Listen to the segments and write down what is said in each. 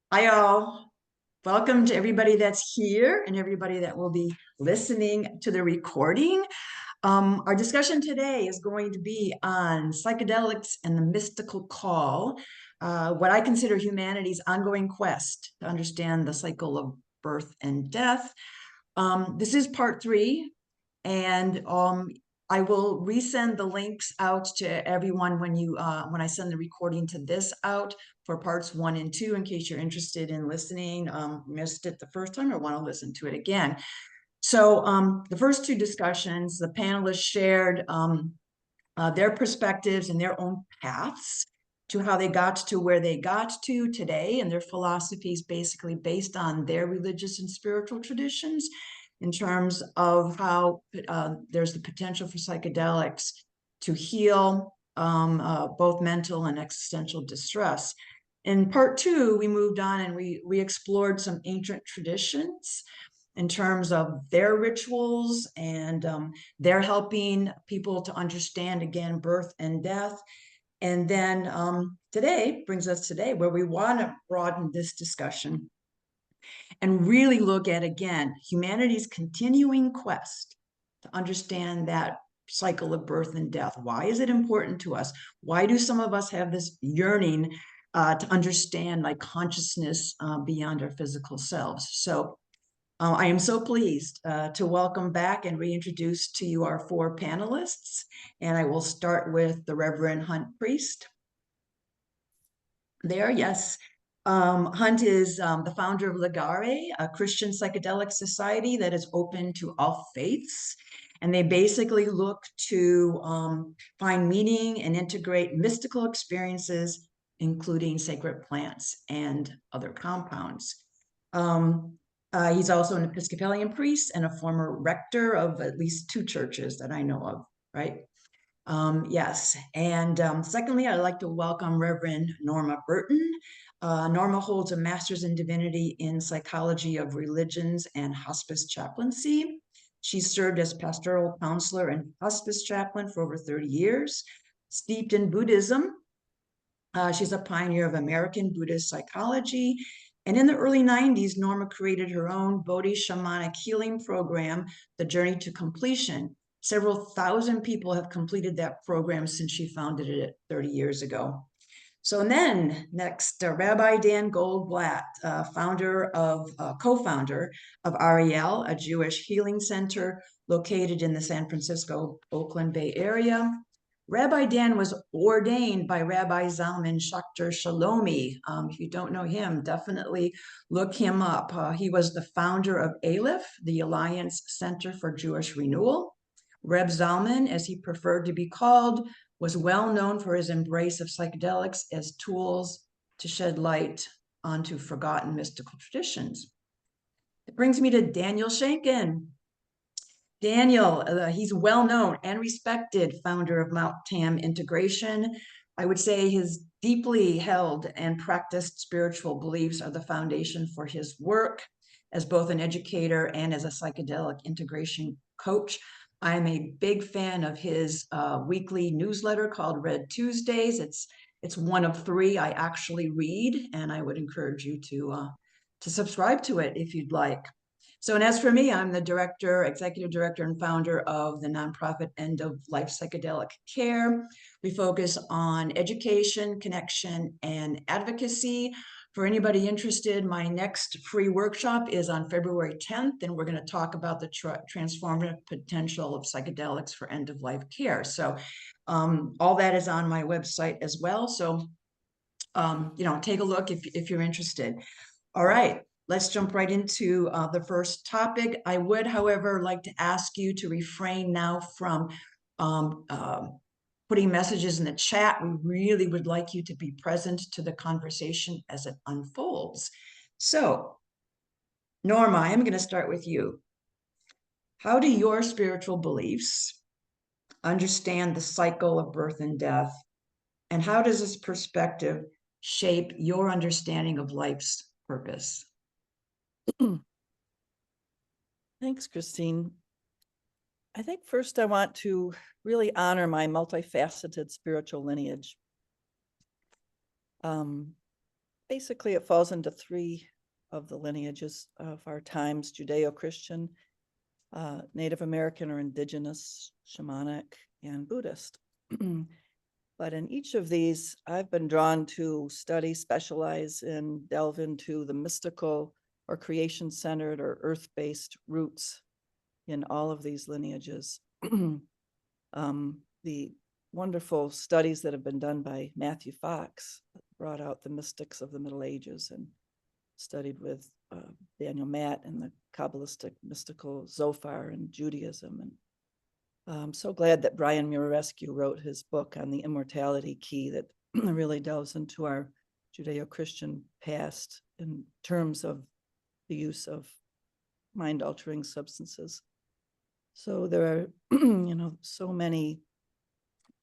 Hi, all. Welcome to everybody that's here and everybody that will be listening to the recording. Our discussion today is going to be on psychedelics and the mystical call, what I consider humanity's ongoing quest to understand the cycle of birth and death. This is part 3, and I will resend the links out to everyone when I send the recording to this out for parts 1 and 2, in case you're interested in listening, missed it the first time or want to listen to it again. So the first 2 discussions, the panelists shared their perspectives and their own paths to how they got to where they got to today, and their philosophies basically based on their religious and spiritual traditions in terms of how there's the potential for psychedelics to heal both mental and existential distress. In part 2, we moved on and we explored some ancient traditions in terms of their rituals, and they're helping people to understand, again, birth and death. And then today brings us today, where we want to broaden this discussion and really look at, again, humanity's continuing quest to understand that cycle of birth and death. Why is it important to us? Why do some of us have this yearning to understand like consciousness beyond our physical selves? So I am so pleased to welcome back and reintroduce to you our 4 panelists. And I will start with the Reverend Hunt Priest. There, yes. Hunt is the founder of Legare, a Christian psychedelic society that is open to all faiths. And they basically look to find meaning and integrate mystical experiences, including sacred plants and other compounds. He's also an Episcopalian priest and a former rector of at least 2 churches that I know of, right? Yes. And secondly, I'd like to welcome Reverend Norma Burton. Norma holds a master's in divinity in psychology of religions and hospice chaplaincy. She served as pastoral counselor and hospice chaplain for over 30 years, steeped in Buddhism. She's a pioneer of American Buddhist psychology. And in the early 90s, Norma created her own Bodhi shamanic healing program, The Journey to Completion. Several thousand people have completed that program since she founded it 30 years ago. So then next, Rabbi Dan Goldblatt, co-founder of Ariel, a Jewish healing center located in the San Francisco, Oakland Bay area. Rabbi Dan was ordained by Rabbi Zalman Schachter Shalomi. If you don't know him, definitely look him up. He was the founder of ALIF, the Alliance Center for Jewish Renewal. Reb Zalman, as he preferred to be called, was well known for his embrace of psychedelics as tools to shed light onto forgotten mystical traditions. It brings me to Daniel Shankin. Daniel, he's well known and respected founder of Mount Tam Integration. I would say his deeply held and practiced spiritual beliefs are the foundation for his work as both an educator and as a psychedelic integration coach. I'm a big fan of his weekly newsletter called Red Tuesdays. It's one of 3 I actually read, and I would encourage you to subscribe to it if you'd like. So, and as for me, I'm the executive director, and founder of the nonprofit End of Life Psychedelic Care. We focus on education, connection, and advocacy. For anybody interested, my next free workshop is on February 10th, and we're going to talk about the transformative potential of psychedelics for end-of-life care. So all that is on my website as well. So, take a look if you're interested. All right, let's jump right into the first topic. I would, however, like to ask you to refrain now from putting messages in the chat. We really would like you to be present to the conversation as it unfolds. So, Norma, I'm going to start with you. How do your spiritual beliefs understand the cycle of birth and death? And how does this perspective shape your understanding of life's purpose? Thanks, Christine. I think first I want to really honor my multifaceted spiritual lineage. basically it falls into three of the lineages of our times: Judeo-Christian, Native American or indigenous, shamanic, and Buddhist. But in each of these, I've been drawn to study, specialize, and delve into the mystical or creation-centered or earth-based roots in all of these lineages. The wonderful studies that have been done by Matthew Fox brought out the mystics of the Middle Ages, and studied with Daniel Matt and the Kabbalistic mystical Zophar and Judaism. And I'm so glad that Brian Murescu wrote his book on the immortality key that really delves into our Judeo-Christian past in terms of the use of mind-altering substances. So there are, so many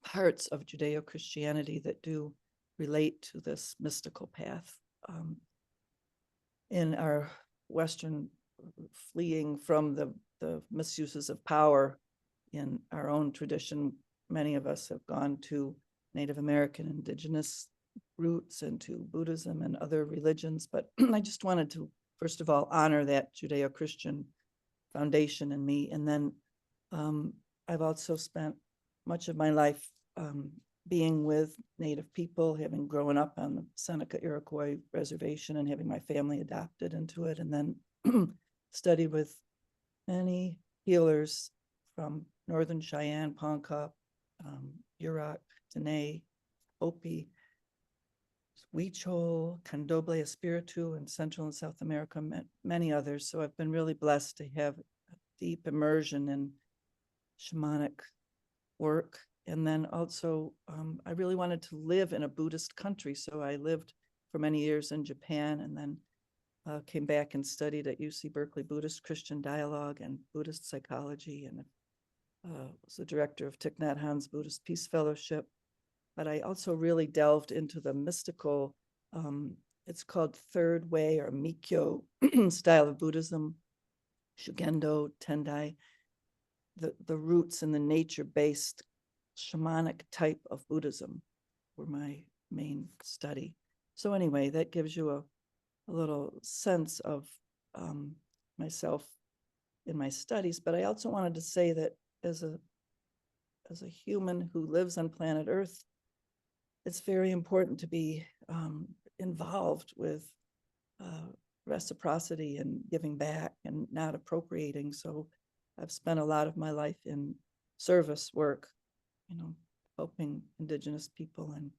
parts of Judeo-Christianity that do relate to this mystical path. In our Western fleeing from the misuses of power in our own tradition, many of us have gone to Native American indigenous roots and to Buddhism and other religions. But I just wanted to, first of all, honor that Judeo-Christian foundation in me. And then I've also spent much of my life being with Native people, having grown up on the Seneca Iroquois reservation and having my family adopted into it, and then studied with many healers from Northern Cheyenne, Ponca, Yurok, Dene, Hopi, Huichol, Candomblé Espiritu, and Central and South America, many others. So I've been really blessed to have a deep immersion in shamanic work. And then also, I really wanted to live in a Buddhist country. So I lived for many years in Japan, and then came back and studied at UC Berkeley Buddhist Christian Dialogue and Buddhist psychology, and was the director of Thich Nhat Hanh's Buddhist Peace Fellowship. But I also really delved into the mystical, it's called Third Way or Mikyo style of Buddhism, Shugendo, Tendai, the roots and the nature-based shamanic type of Buddhism were my main study. So anyway, that gives you a little sense of myself in my studies. But I also wanted to say that as a human who lives on planet Earth, it's very important to be involved with reciprocity and giving back and not appropriating. So I've spent a lot of my life in service work, helping indigenous people and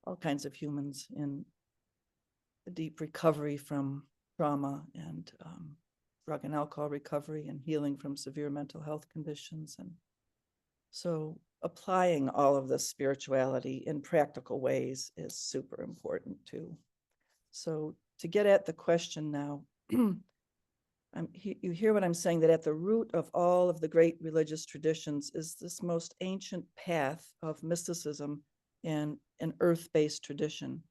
all kinds of humans in a deep recovery from trauma and drug and alcohol recovery and healing from severe mental health conditions. And so applying all of this spirituality in practical ways is super important too. So to get at the question now, you hear what I'm saying, that at the root of all of the great religious traditions is this most ancient path of mysticism and an earth-based tradition.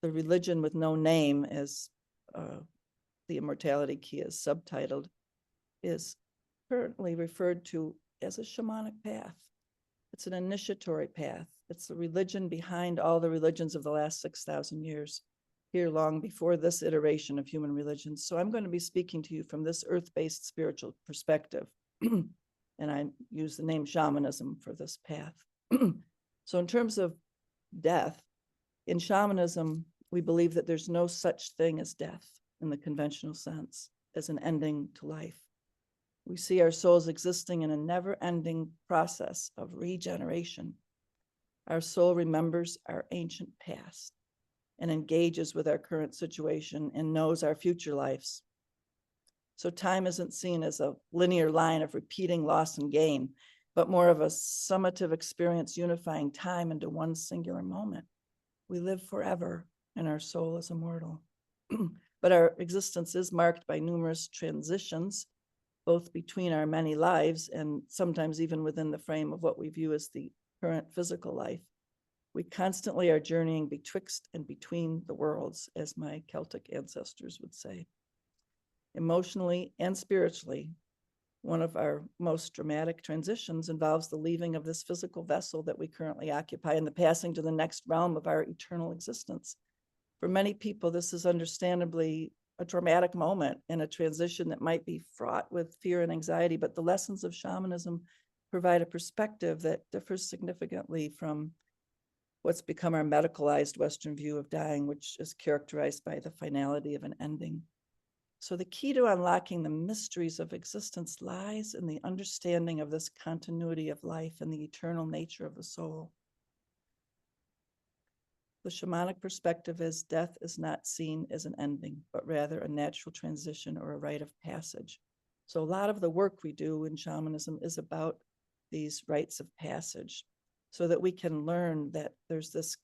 The religion with no name, as the immortality key is subtitled, is currently referred to as a shamanic path. It's an initiatory path. It's the religion behind all the religions of the last 6,000 years, here long before this iteration of human religions. So I'm going to be speaking to you from this earth-based spiritual perspective. And I use the name shamanism for this path. So in terms of death, in shamanism, we believe that there's no such thing as death in the conventional sense, as an ending to life. We see our souls existing in a never-ending process of regeneration. Our soul remembers our ancient past and engages with our current situation and knows our future lives. So time isn't seen as a linear line of repeating loss and gain, but more of a summative experience unifying time into one singular moment. We live forever and our soul is immortal. But our existence is marked by numerous transitions, both between our many lives and sometimes even within the frame of what we view as the current physical life. We constantly are journeying betwixt and between the worlds, as my Celtic ancestors would say. Emotionally and spiritually, one of our most dramatic transitions involves the leaving of this physical vessel that we currently occupy and the passing to the next realm of our eternal existence. For many people, this is understandably a dramatic moment in a transition that might be fraught with fear and anxiety, but the lessons of shamanism provide a perspective that differs significantly from what's become our medicalized Western view of dying, which is characterized by the finality of an ending. So the key to unlocking the mysteries of existence lies in the understanding of this continuity of life and the eternal nature of the soul. The shamanic perspective is death is not seen as an ending, but rather a natural transition or a rite of passage. So a lot of the work we do in shamanism is about these rites of passage, so that we can learn that there's this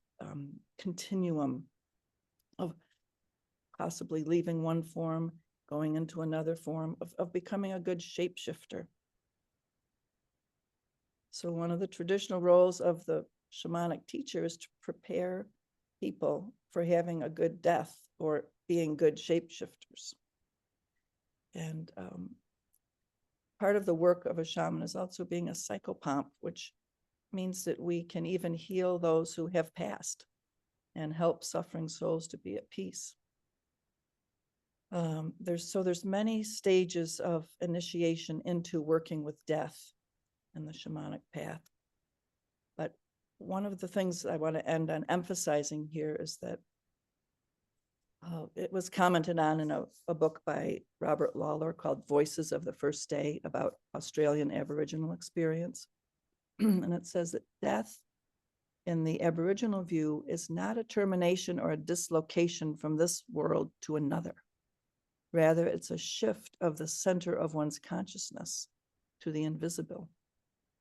continuum of possibly leaving one form, going into another form, of becoming a good shapeshifter. So one of the traditional roles of the shamanic teacher is to prepare people for having a good death or being good shapeshifters. And part of the work of a shaman is also being a psychopomp, which means that we can even heal those who have passed and help suffering souls to be at peace. There's many stages of initiation into working with death in the shamanic path. But one of the things I want to end on emphasizing here is that it was commented on in a book by Robert Lawler called Voices of the First Day about Australian Aboriginal experience. And it says that death in the Aboriginal view is not a termination or a dislocation from this world to another. Rather, it's a shift of the center of one's consciousness to the invisible,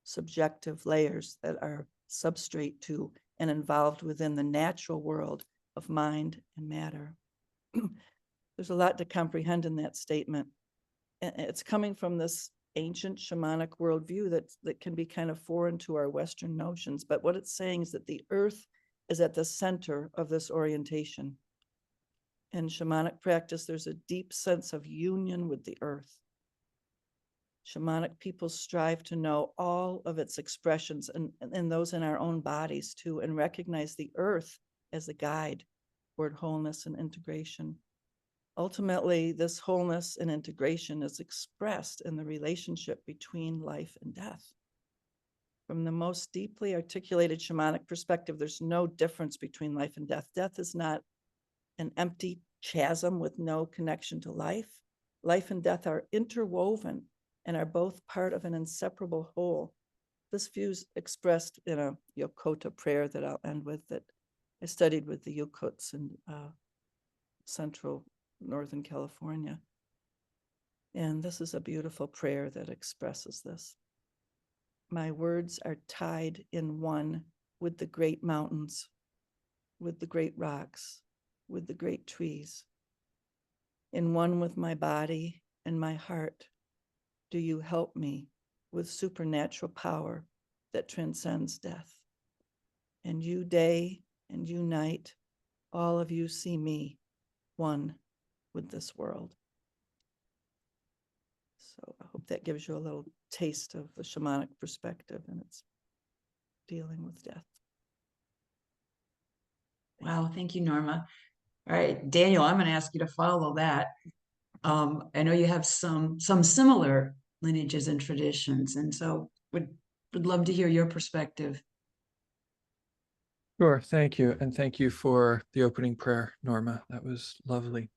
subjective layers that are substrate to and involved within the natural world of mind and matter. There's a lot to comprehend in that statement. And it's coming from this ancient shamanic worldview that can be kind of foreign to our Western notions. But what it's saying is that the earth is at the center of this orientation. In shamanic practice, there's a deep sense of union with the earth. Shamanic people strive to know all of its expressions and those in our own bodies too, and recognize the earth as a guide toward wholeness and integration. Ultimately, this wholeness and integration is expressed in the relationship between life and death. From the most deeply articulated shamanic perspective, there's no difference between life and death. Death is not an empty chasm with no connection to life. Life and death are interwoven and are both part of an inseparable whole. This view is expressed in a Yokota prayer that I'll end with, that I studied with the Yokots in central Northern California. And this is a beautiful prayer that expresses this. My words are tied in one with the great mountains, with the great rocks, with the great trees. In one with my body and my heart, do you help me with supernatural power that transcends death. And you day and you night, all of you see me, one with this world. So I hope that gives you a little taste of the shamanic perspective and its dealing with death. Wow, thank you, Norma. All right, Daniel, I'm going to ask you to follow that. I know you have some similar lineages and traditions, and so would love to hear your perspective. Sure, thank you. And thank you for the opening prayer, Norma. That was lovely.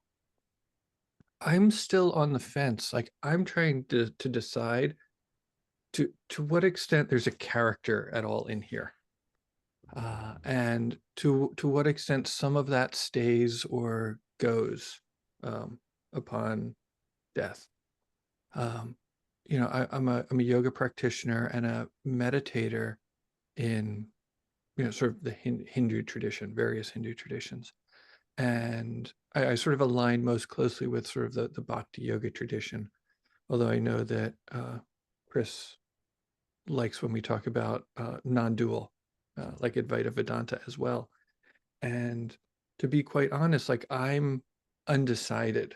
I'm still on the fence. Like, I'm trying to decide to what extent there's a character at all in here. And to what extent some of that stays or goes upon death. You know, I'm a yoga practitioner and a meditator in, you know, sort of the Hindu tradition, various Hindu traditions. And I sort of align most closely with sort of the Bhakti yoga tradition, although I know that Chris likes when we talk about non-dual, like Advaita Vedanta as well. And to be quite honest, like, I'm undecided,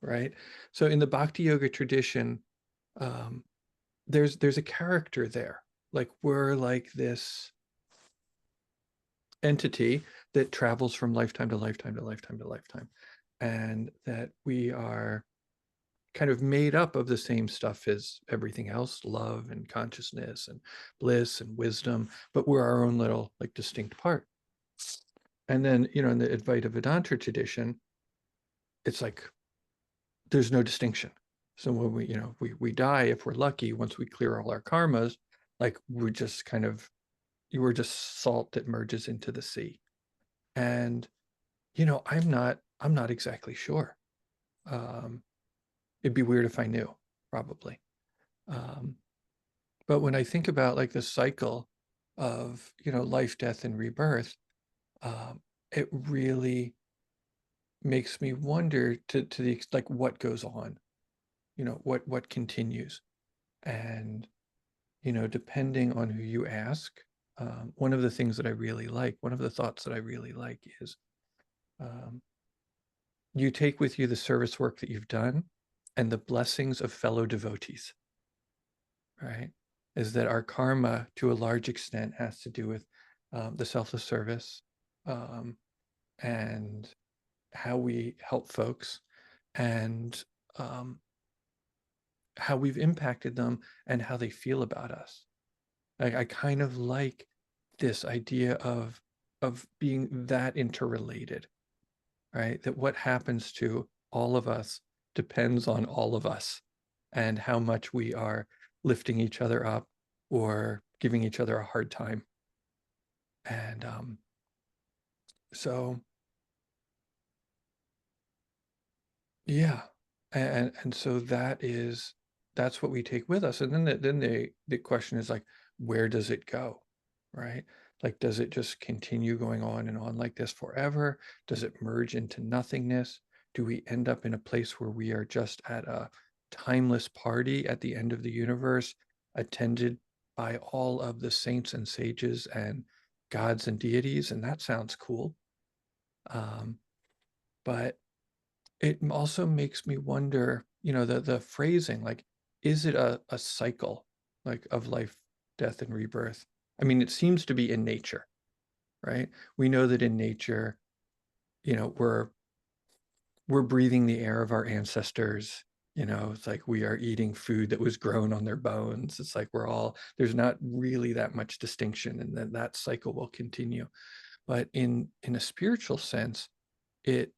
right? So in the Bhakti yoga tradition, there's a character there. Like, we're like this entity that travels from lifetime to lifetime to lifetime to lifetime, and that we are kind of made up of the same stuff as everything else, love and consciousness and bliss and wisdom, but we're our own little like distinct part. And then, in the Advaita Vedanta tradition, it's like there's no distinction. So when we die, if we're lucky, once we clear all our karmas, like we're just kind of, you were just salt that merges into the sea. And I'm not exactly sure. It'd be weird if I knew, probably. But when I think about like the cycle of life, death, and rebirth, it really makes me wonder to the like what goes on, what continues, and depending on who you ask, one of the things that I really like, one of the thoughts that I really like is, you take with you the service work that you've done and the blessings of fellow devotees, right? Is that our karma to a large extent has to do with the selfless service, and how we help folks, and how we've impacted them and how they feel about us. I kind of like this idea of being that interrelated, right? That what happens to all of us depends on all of us, and how much we are lifting each other up or giving each other a hard time. And so yeah, and so that's what we take with us. And then the question is like, where does it go, right? Like, does it just continue going on and on like this forever? Does it merge into nothingness? Do we end up in a place where we are just at a timeless party at the end of the universe, attended by all of the saints and sages and gods and deities? And that sounds cool. But it also makes me wonder, the phrasing, like, is it a cycle, like, of life, death, and rebirth? I mean, it seems to be in nature, right? We know that in nature, we're breathing the air of our ancestors. It's like we are eating food that was grown on their bones. It's like there's not really that much distinction, and then that cycle will continue. But in a spiritual sense, it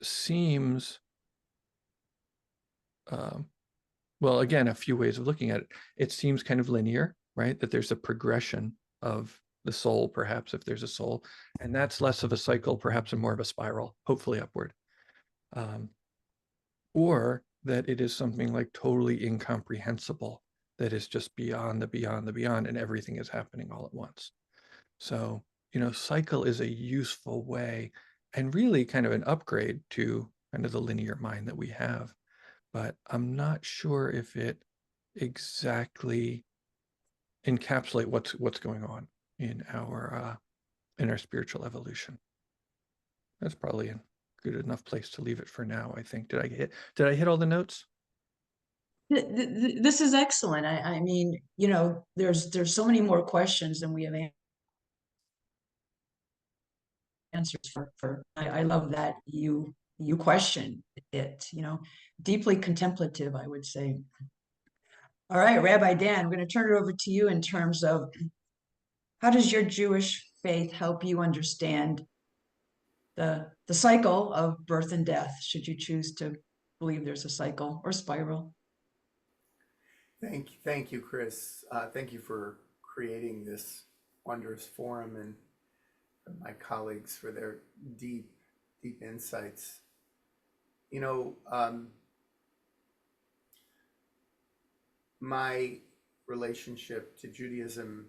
seems, well, again, a few ways of looking at it. It seems kind of linear, right? That there's a progression of the soul, perhaps, if there's a soul, and that's less of a cycle, perhaps, and more of a spiral, hopefully upward. Or that it is something like totally incomprehensible, that is just beyond the beyond the beyond, and everything is happening all at once. So, cycle is a useful way, and really kind of an upgrade to kind of the linear mind that we have. But I'm not sure if it exactly encapsulate what's going on in our spiritual evolution. That's probably a good enough place to leave it for now, I think. Did I hit all the notes? This is excellent. I mean, there's so many more questions than we have answers for. I love that you question it, deeply contemplative, I would say. All right, Rabbi Dan, I'm going to turn it over to you in terms of how does your Jewish faith help you understand the cycle of birth and death, should you choose to believe there's a cycle or spiral? Thank you, Chris. Thank you for creating this wondrous forum, and my colleagues for their deep insights. My relationship to Judaism,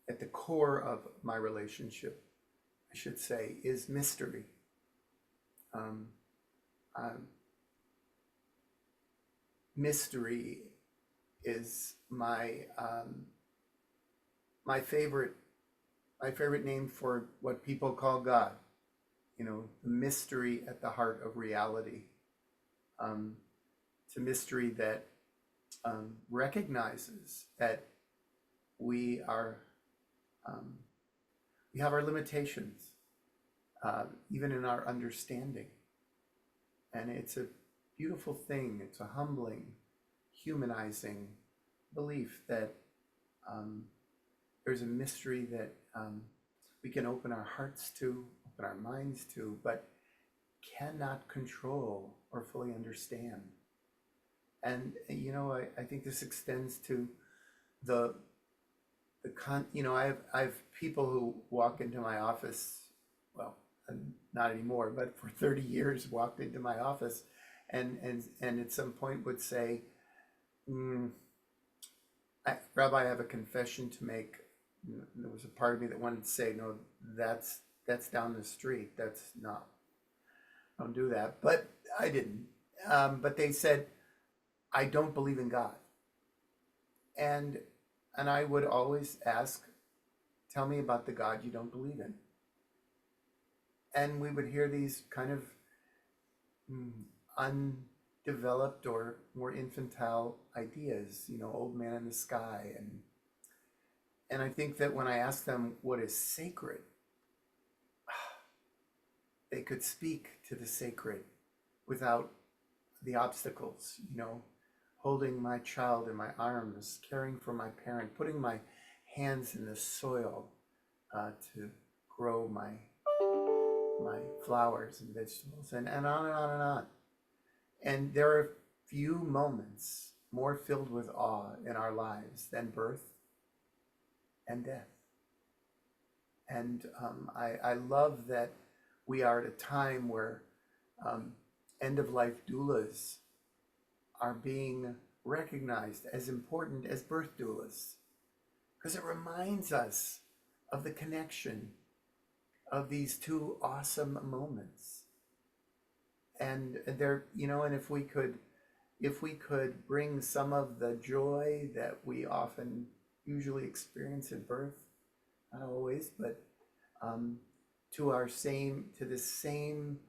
at the core of my relationship, I should say, is mystery. Mystery is my favorite name for what people call God. The mystery at the heart of reality. It's a mystery that recognizes that we are We have our limitations, even in our understanding. And it's a beautiful thing. It's a humbling, humanizing belief that there's a mystery that we can open our hearts to, open our minds to, but cannot control or fully understand. And I think this extends to I have people who walk into my office, well, not anymore, but for 30 years walked into my office and at some point would say, Rabbi, I have a confession to make. And there was a part of me that wanted to say, no, that's down the street. That's not, don't do that. But I didn't. But they said, I don't believe in God. And I would always ask, tell me about the God you don't believe in. And we would hear these kind of undeveloped or more infantile ideas, old man in the sky. And I think that when I asked them what is sacred, they could speak to the sacred without the obstacles, holding my child in my arms, caring for my parent, putting my hands in the soil to grow my flowers and vegetables, and on and on and on. And there are few moments more filled with awe in our lives than birth and death. And I love that we are at a time where end-of-life doulas are being recognized as important as birth doulas, because it reminds us of the connection of these two awesome moments. And there, and if we could bring some of the joy that we often usually experience in birth, not always, but to the same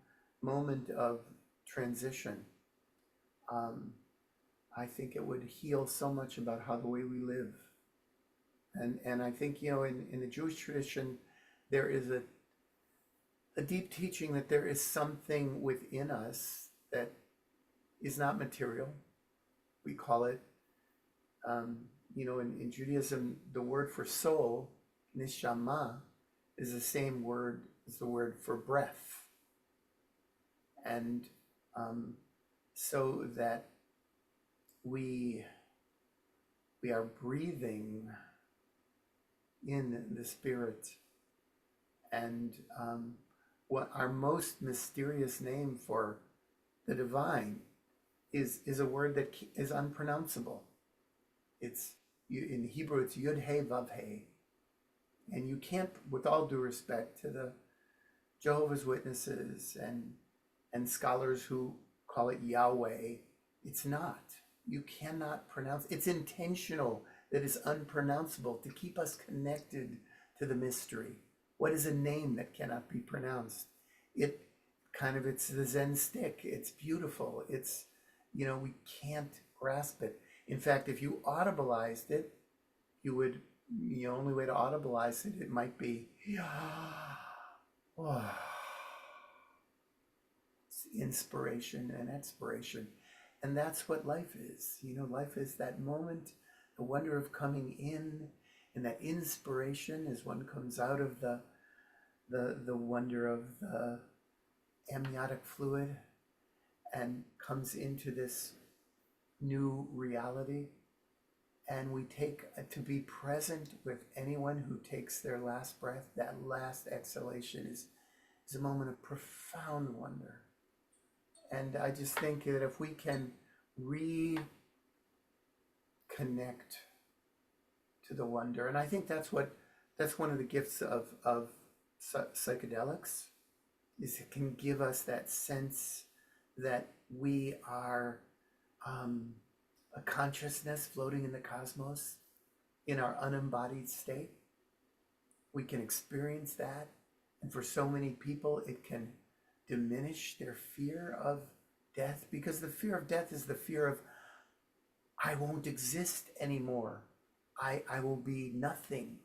moment of transition, I think it would heal so much about how the way we live. And I think, in the Jewish tradition, there is a deep teaching that there is something within us that is not material. We call it, in Judaism, the word for soul, neshama, is the same word as the word for breath. And so that we are breathing in the spirit. And what our most mysterious name for the divine is a word that is unpronounceable. It's in Hebrew, it's Yud He Vav He. And you can't, with all due respect to the Jehovah's Witnesses and scholars who call it Yahweh, it's not. You cannot pronounce. It's intentional that it's unpronounceable to keep us connected to the mystery. What is a name that cannot be pronounced? It's the Zen stick. It's beautiful. It's, we can't grasp it. In fact, if you audibilized it, the only way to audibilize it might be, it's inspiration and expiration. And that's what life is. Life is that moment, the wonder of coming in, and that inspiration as one comes out of the wonder of the amniotic fluid and comes into this new reality. And we take to be present with anyone who takes their last breath. That last exhalation is a moment of profound wonder. And I just think that if we can reconnect to the wonder, and I think that's one of the gifts of psychedelics, is it can give us that sense that we are a consciousness floating in the cosmos in our unembodied state. We can experience that. And for so many people, it can diminish their fear of death, because the fear of death is the fear of, I won't exist anymore. I will be nothing.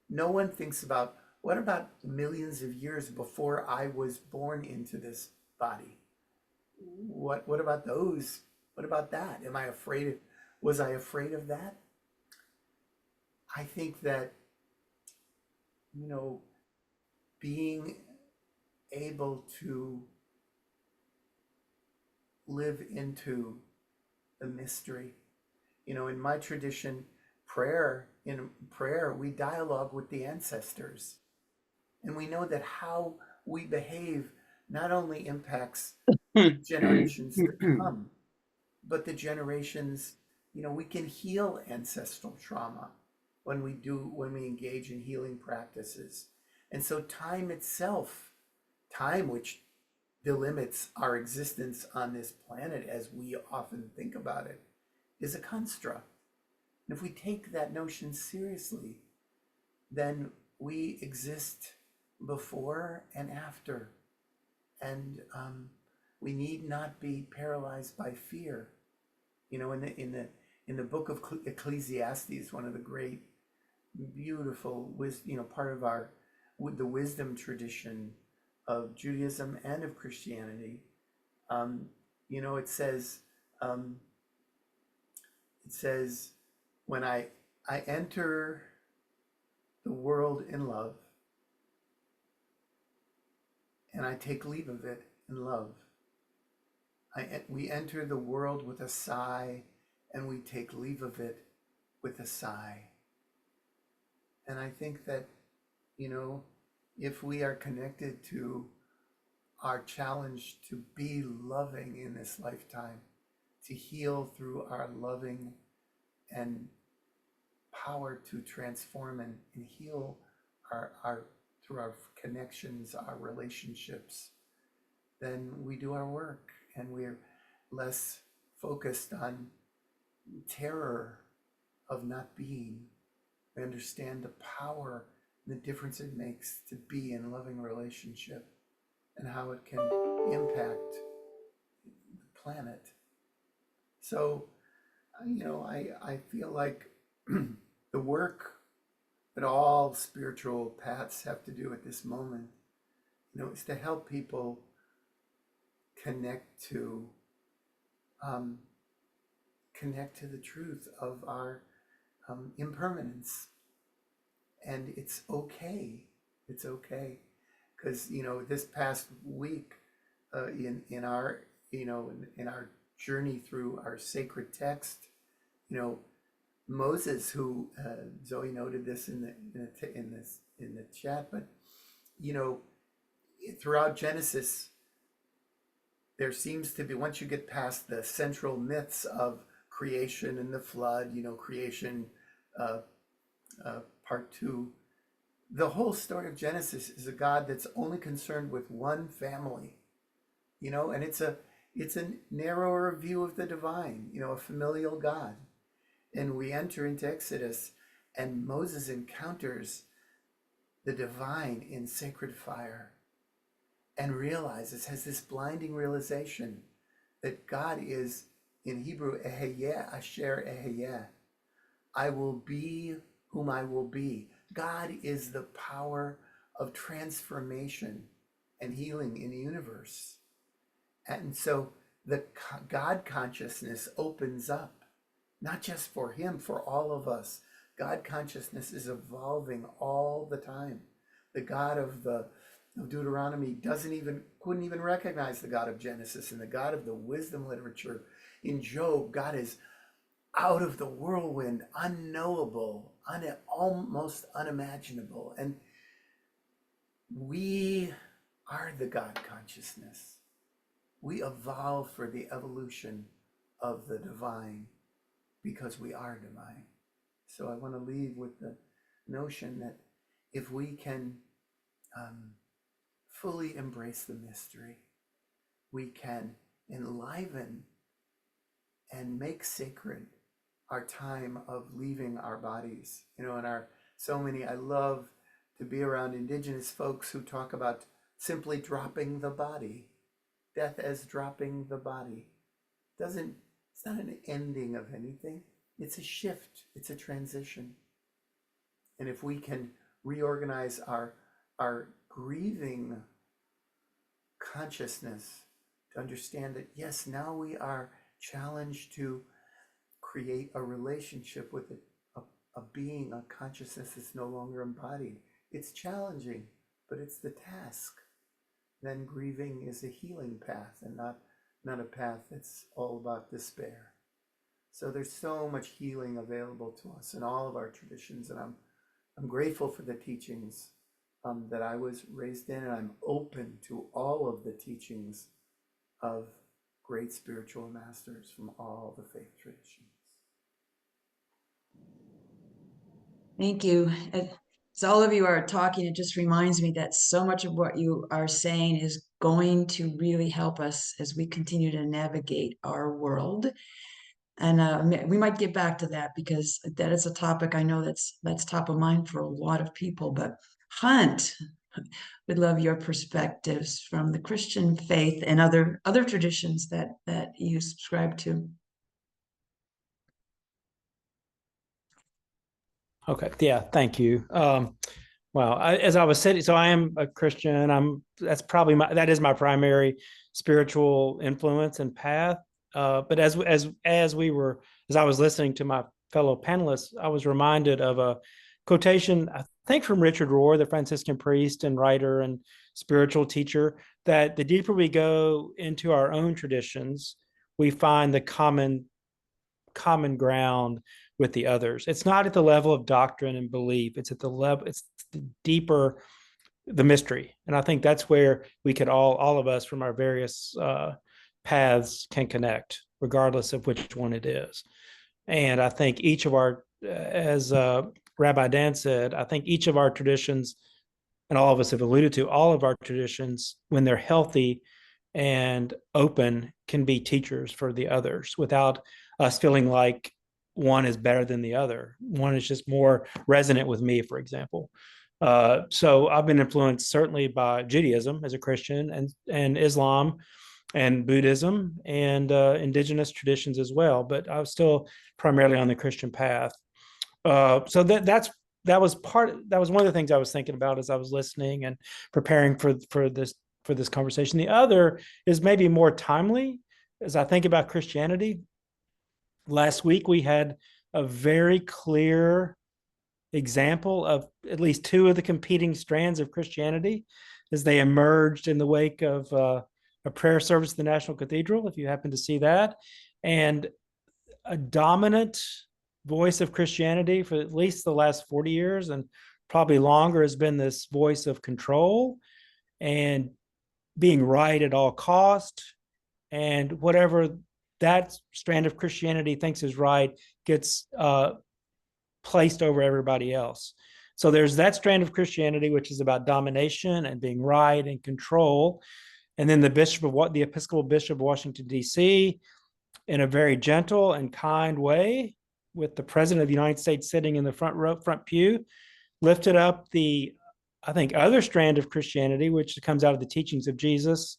No one thinks about What about millions of years before I was born into this body? What about those? What about that? Am I afraid of, was I afraid of that? I think that, you know, being able to live into the mystery, you know, in my tradition, in prayer, we dialogue with the ancestors. And we know that how we behave not only impacts generations to come, but the generations, you know, we can heal ancestral trauma when we engage in healing practices. And so time itself, time which delimits our existence on this planet as we often think about it, is a construct. And if we take that notion seriously, then we exist before and after. And we need not be paralyzed by fear. You know, in the book of Ecclesiastes, one of the great, beautiful, you know, part of the wisdom tradition of Judaism and of Christianity, you know, um, it says, when I enter the world in love, and I take leave of it in love. We enter the world with a sigh, and we take leave of it with a sigh. And I think that, you know, if we are connected to our challenge to be loving in this lifetime, to heal through our loving and power to transform and heal through our connections, our relationships, then we do our work and we're less focused on terror of not being. We understand the power and the difference it makes to be in loving relationship and how it can impact the planet. So, you know, I feel like the work that all spiritual paths have to do at this moment, you know, is to help people connect to the truth of our impermanence. And it's okay. It's okay. Because, you know, this past week, in our, you know, in our journey through our sacred text, you know, Moses, who Zoe noted this in the chat, but, you know, throughout Genesis, there seems to be, once you get past the central myths of creation and the flood, you know, creation part 2, the whole story of Genesis is a God that's only concerned with one family, you know, and it's a narrower view of the divine, you know, a familial God. And we enter into Exodus, and Moses encounters the divine in sacred fire and has this blinding realization that God is, in Hebrew, Eheyeh Asher Eheyeh. I will be whom I will be. God is the power of transformation and healing in the universe. And so the God consciousness opens up, not just for him, for all of us. God consciousness is evolving all the time. The God of Deuteronomy couldn't even recognize the God of Genesis, and the God of the wisdom literature in Job. God is out of the whirlwind, unknowable, almost unimaginable. And we are the God consciousness. We evolve for the evolution of the divine because we are divine. So I want to leave with the notion that if we can fully embrace the mystery, we can enliven and make sacred our time of leaving our bodies. You know, I love to be around Indigenous folks who talk about simply dropping the body, death as dropping the body. It's not an ending of anything. It's a shift. It's a transition. And if we can reorganize our our grieving consciousness to understand that, yes, now we are challenged to create a relationship with a being, a consciousness that's no longer embodied. It's challenging, but it's the task. Then grieving is a healing path and not a path that's all about despair. So there's so much healing available to us in all of our traditions, and I'm grateful for the teachings that I was raised in, and I'm open to all of the teachings of great spiritual masters from all the faith traditions. Thank you. As all of you are talking, it just reminds me that so much of what you are saying is going to really help us as we continue to navigate our world. And we might get back to that because that is a topic I know that's top of mind for a lot of people. But Hunt, would love your perspectives from the Christian faith and other traditions that you subscribe to. Okay. Yeah. Thank you. Well, as I was saying, so I am a Christian. That's probably that is my primary spiritual influence and path. But as I was listening to my fellow panelists, I was reminded of a quotation, I think from Richard Rohr, the Franciscan priest and writer and spiritual teacher, that the deeper we go into our own traditions, we find the common ground with the others. It's not at the level of doctrine and belief. It's at the level, it's the deeper, the mystery. And I think that's where we could all of us from our various paths can connect, regardless of which one it is. And I think each of our, as Rabbi Dan said, I think each of our traditions, and all of us have alluded to, all of our traditions, when they're healthy and open, can be teachers for the others without us feeling like one is better than the other. One is just more resonant with me, for example. So I've been influenced certainly by Judaism as a Christian, and Islam and Buddhism and indigenous traditions as well. But I was still primarily on the Christian path. So that was one of the things I was thinking about as I was listening and preparing for this conversation. The other is maybe more timely as I think about Christianity. Last week, we had a very clear example of at least two of the competing strands of Christianity as they emerged in the wake of a prayer service at the National Cathedral, if you happen to see that. And a dominant voice of Christianity for at least the last 40 years and probably longer has been this voice of control and being right at all cost, and whatever that strand of Christianity thinks is right gets placed over everybody else. So there's that strand of Christianity, which is about domination and being right and control. And then the Episcopal Bishop of Washington, D.C., in a very gentle and kind way, with the President of the United States sitting in the front pew, lifted up the, I think, other strand of Christianity, which comes out of the teachings of Jesus,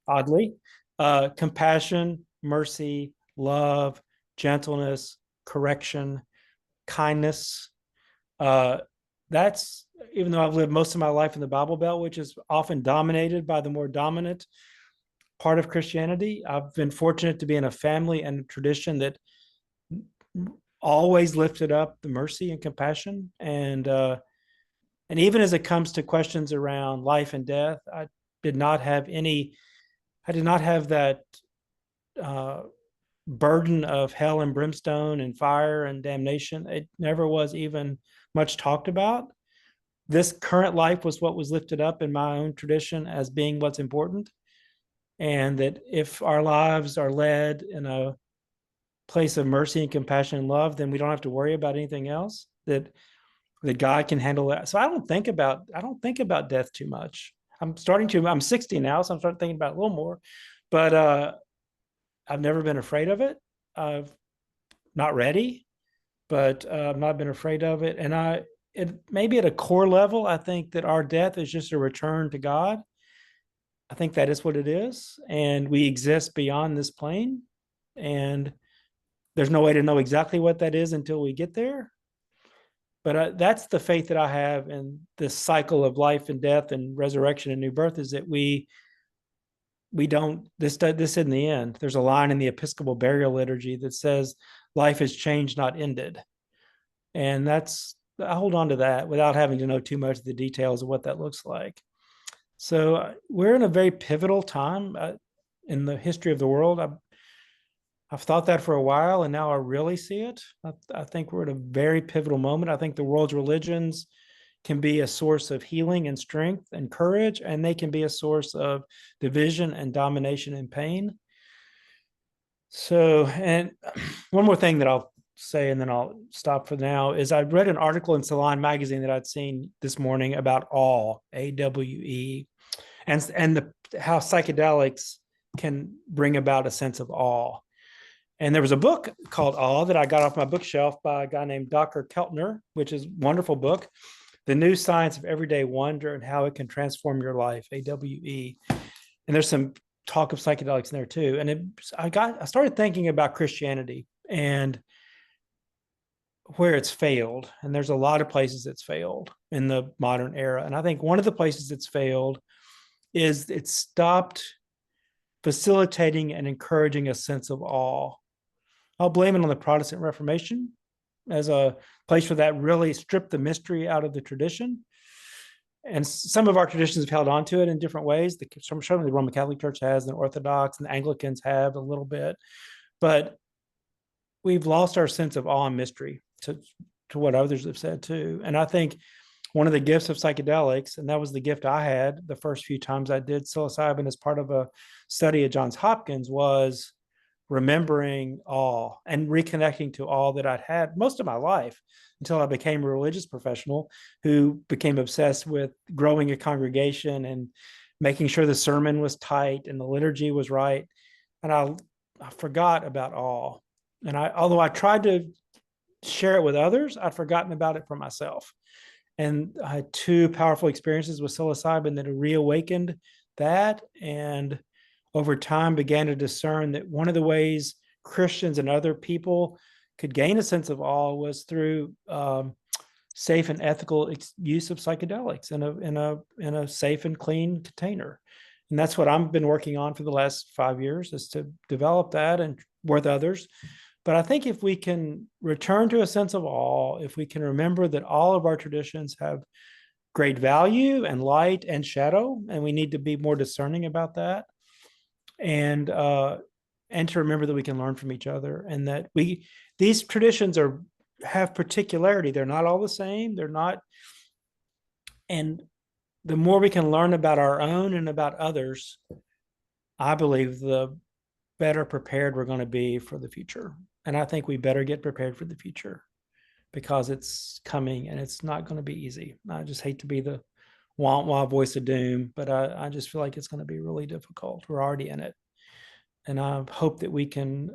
oddly, compassion, mercy, love, gentleness, correction, kindness. That's, even though I've lived most of my life in the Bible Belt, which is often dominated by the more dominant part of Christianity, I've been fortunate to be in a family and a tradition that always lifted up the mercy and compassion. And even as it comes to questions around life and death, I did not have that burden of hell and brimstone and fire and damnation. It never was even much talked about. This current life was what was lifted up in my own tradition as being what's important. And that if our lives are led in a place of mercy and compassion and love, then we don't have to worry about anything else, that God can handle that. So I don't think about death too much. I'm 60 now, so I'm starting thinking about it a little more, but I've never been afraid of it. I've not ready, but I've not been afraid of it. And maybe at a core level, I think that our death is just a return to God. I think that is what it is. And we exist beyond this plane. And there's no way to know exactly what that is until we get there. But that's the faith that I have in this cycle of life and death and resurrection and new birth, is that we don't, this isn't the end. There's a line in the Episcopal burial liturgy that says life is changed, not ended. And that's, I hold on to that without having to know too much of the details of what that looks like. So we're in a very pivotal time in the history of the world. I've thought that for a while, and now I really see it. I think we're at a very pivotal moment. I think the world's religions can be a source of healing and strength and courage, and they can be a source of division and domination and pain. So, and one more thing that I'll say, and then I'll stop for now, is I read an article in Salon magazine that I'd seen this morning about awe, AWE, and how psychedelics can bring about a sense of awe. And there was a book called Awe that I got off my bookshelf by a guy named Dr. Keltner, which is a wonderful book, The New Science of Everyday Wonder and How It Can Transform Your Life, AWE. And there's some talk of psychedelics in there too. And I started thinking about Christianity and where it's failed. And there's a lot of places it's failed in the modern era. And I think one of the places it's failed is it stopped facilitating and encouraging a sense of awe. I'll blame it on the Protestant Reformation as a place where that really stripped the mystery out of the tradition. And some of our traditions have held on to it in different ways. Certainly the Roman Catholic Church has, and the Orthodox and the Anglicans have a little bit. But we've lost our sense of awe and mystery to what others have said too. And I think one of the gifts of psychedelics, and that was the gift I had the first few times I did psilocybin as part of a study at Johns Hopkins, was remembering awe and reconnecting to awe that I'd had most of my life until I became a religious professional who became obsessed with growing a congregation and making sure the sermon was tight and the liturgy was right. And I forgot about awe. And although I tried to share it with others, I'd forgotten about it for myself. And I had two powerful experiences with psilocybin that reawakened that, and over time began to discern that one of the ways Christians and other people could gain a sense of awe was through safe and ethical use of psychedelics in a safe and clean container. And that's what I've been working on for the last 5 years, is to develop that and with others. But I think if we can return to a sense of awe, if we can remember that all of our traditions have great value and light and shadow, and we need to be more discerning about that, and to remember that we can learn from each other, and that these traditions have particularity. They're not all the same. They're not. And the more we can learn about our own and about others, I believe the better prepared we're going to be for the future. And I think we better get prepared for the future, because it's coming and it's not going to be easy. I just hate to be the wah-wah voice of doom, but I just feel like it's going to be really difficult. We're already in it. And I hope that we can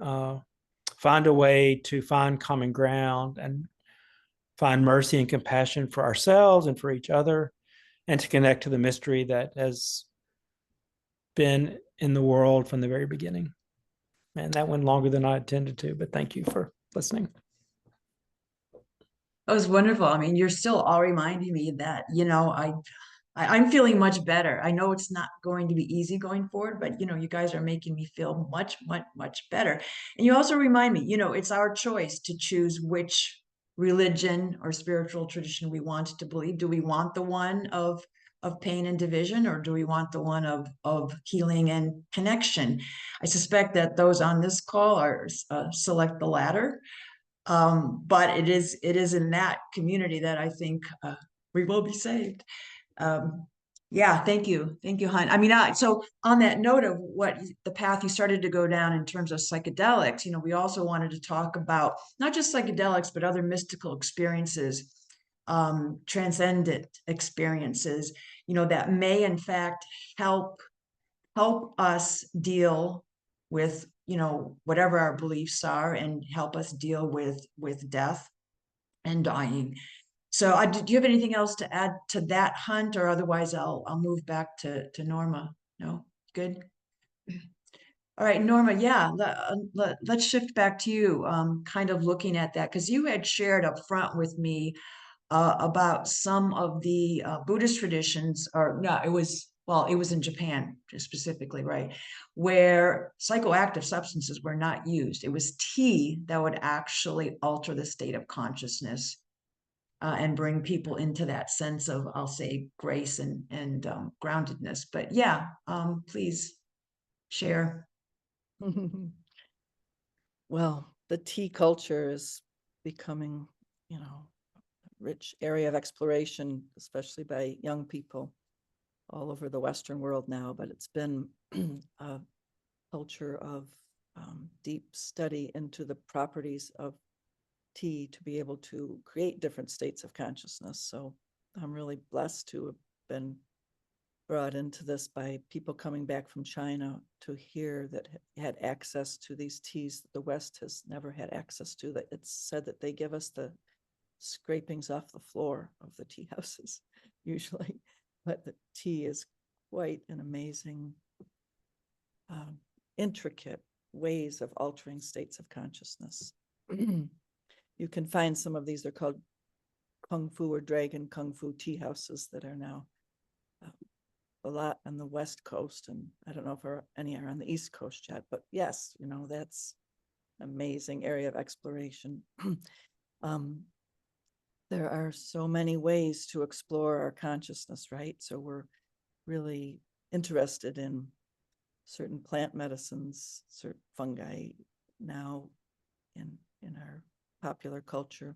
find a way to find common ground and find mercy and compassion for ourselves and for each other, and to connect to the mystery that has been in the world from the very beginning. And that went longer than I intended to, but thank you for listening. That was wonderful. I mean, you're still all reminding me that, I'm feeling much better. I know it's not going to be easy going forward, but you guys are making me feel much, much, much better. And you also remind me, it's our choice to choose which religion or spiritual tradition we want to believe. Do we want the one of pain and division, or do we want the one of healing and connection? I suspect that those on this call are select the latter. But it is in that community that I think we will be saved. Yeah, thank you, Hun. I mean, so on that note of what the path you started to go down in terms of psychedelics, we also wanted to talk about not just psychedelics, but other mystical experiences, transcendent experiences, that may in fact help us deal with whatever our beliefs are, and help us deal with death and dying. So do you have anything else to add to that, Hunt, or otherwise I'll move back to Norma? No? Good. All right, Norma, yeah, let's shift back to you, kind of looking at that, because you had shared up front with me about some of the Buddhist traditions, or no, it was in Japan specifically, right, where psychoactive substances were not used. It was tea that would actually alter the state of consciousness and bring people into that sense of, I'll say, grace and groundedness. But yeah, please share. Well, the tea culture is becoming, you know, a rich area of exploration, especially by young people all over the Western world now, but it's been a culture of deep study into the properties of tea to be able to create different states of consciousness. So I'm really blessed to have been brought into this by people coming back from China to hear that had access to these teas that the West has never had access to. That it's said that they give us the scrapings off the floor of the tea houses usually, but the tea is quite an amazing, intricate ways of altering states of consciousness. You can find some of these, they're called Kung Fu or Dragon Kung Fu tea houses that are now a lot on the West Coast. And I don't know if any are on the East Coast yet, but yes, you know, that's an amazing area of exploration. There are so many ways to explore our consciousness, right? So we're really interested in certain plant medicines, certain fungi now in our popular culture.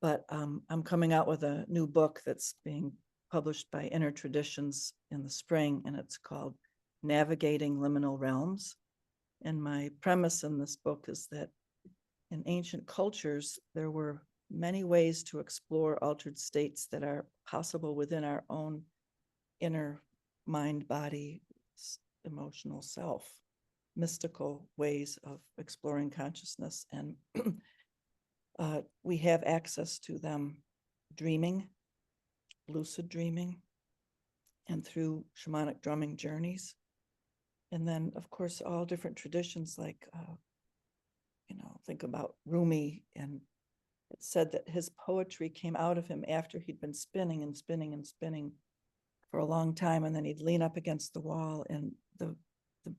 But I'm coming out with a new book that's being published by Inner Traditions in the spring, and it's called Navigating Liminal Realms. And my premise in this book is that in ancient cultures, there were many ways to explore altered states that are possible within our own inner mind, body, emotional self, mystical ways of exploring consciousness. And we have access to them dreaming, lucid dreaming, and through shamanic drumming journeys. And then, of course, all different traditions like, you know, think about Rumi, and it said that his poetry came out of him after he'd been spinning and spinning and spinning for a long time, and then he'd lean up against the wall and the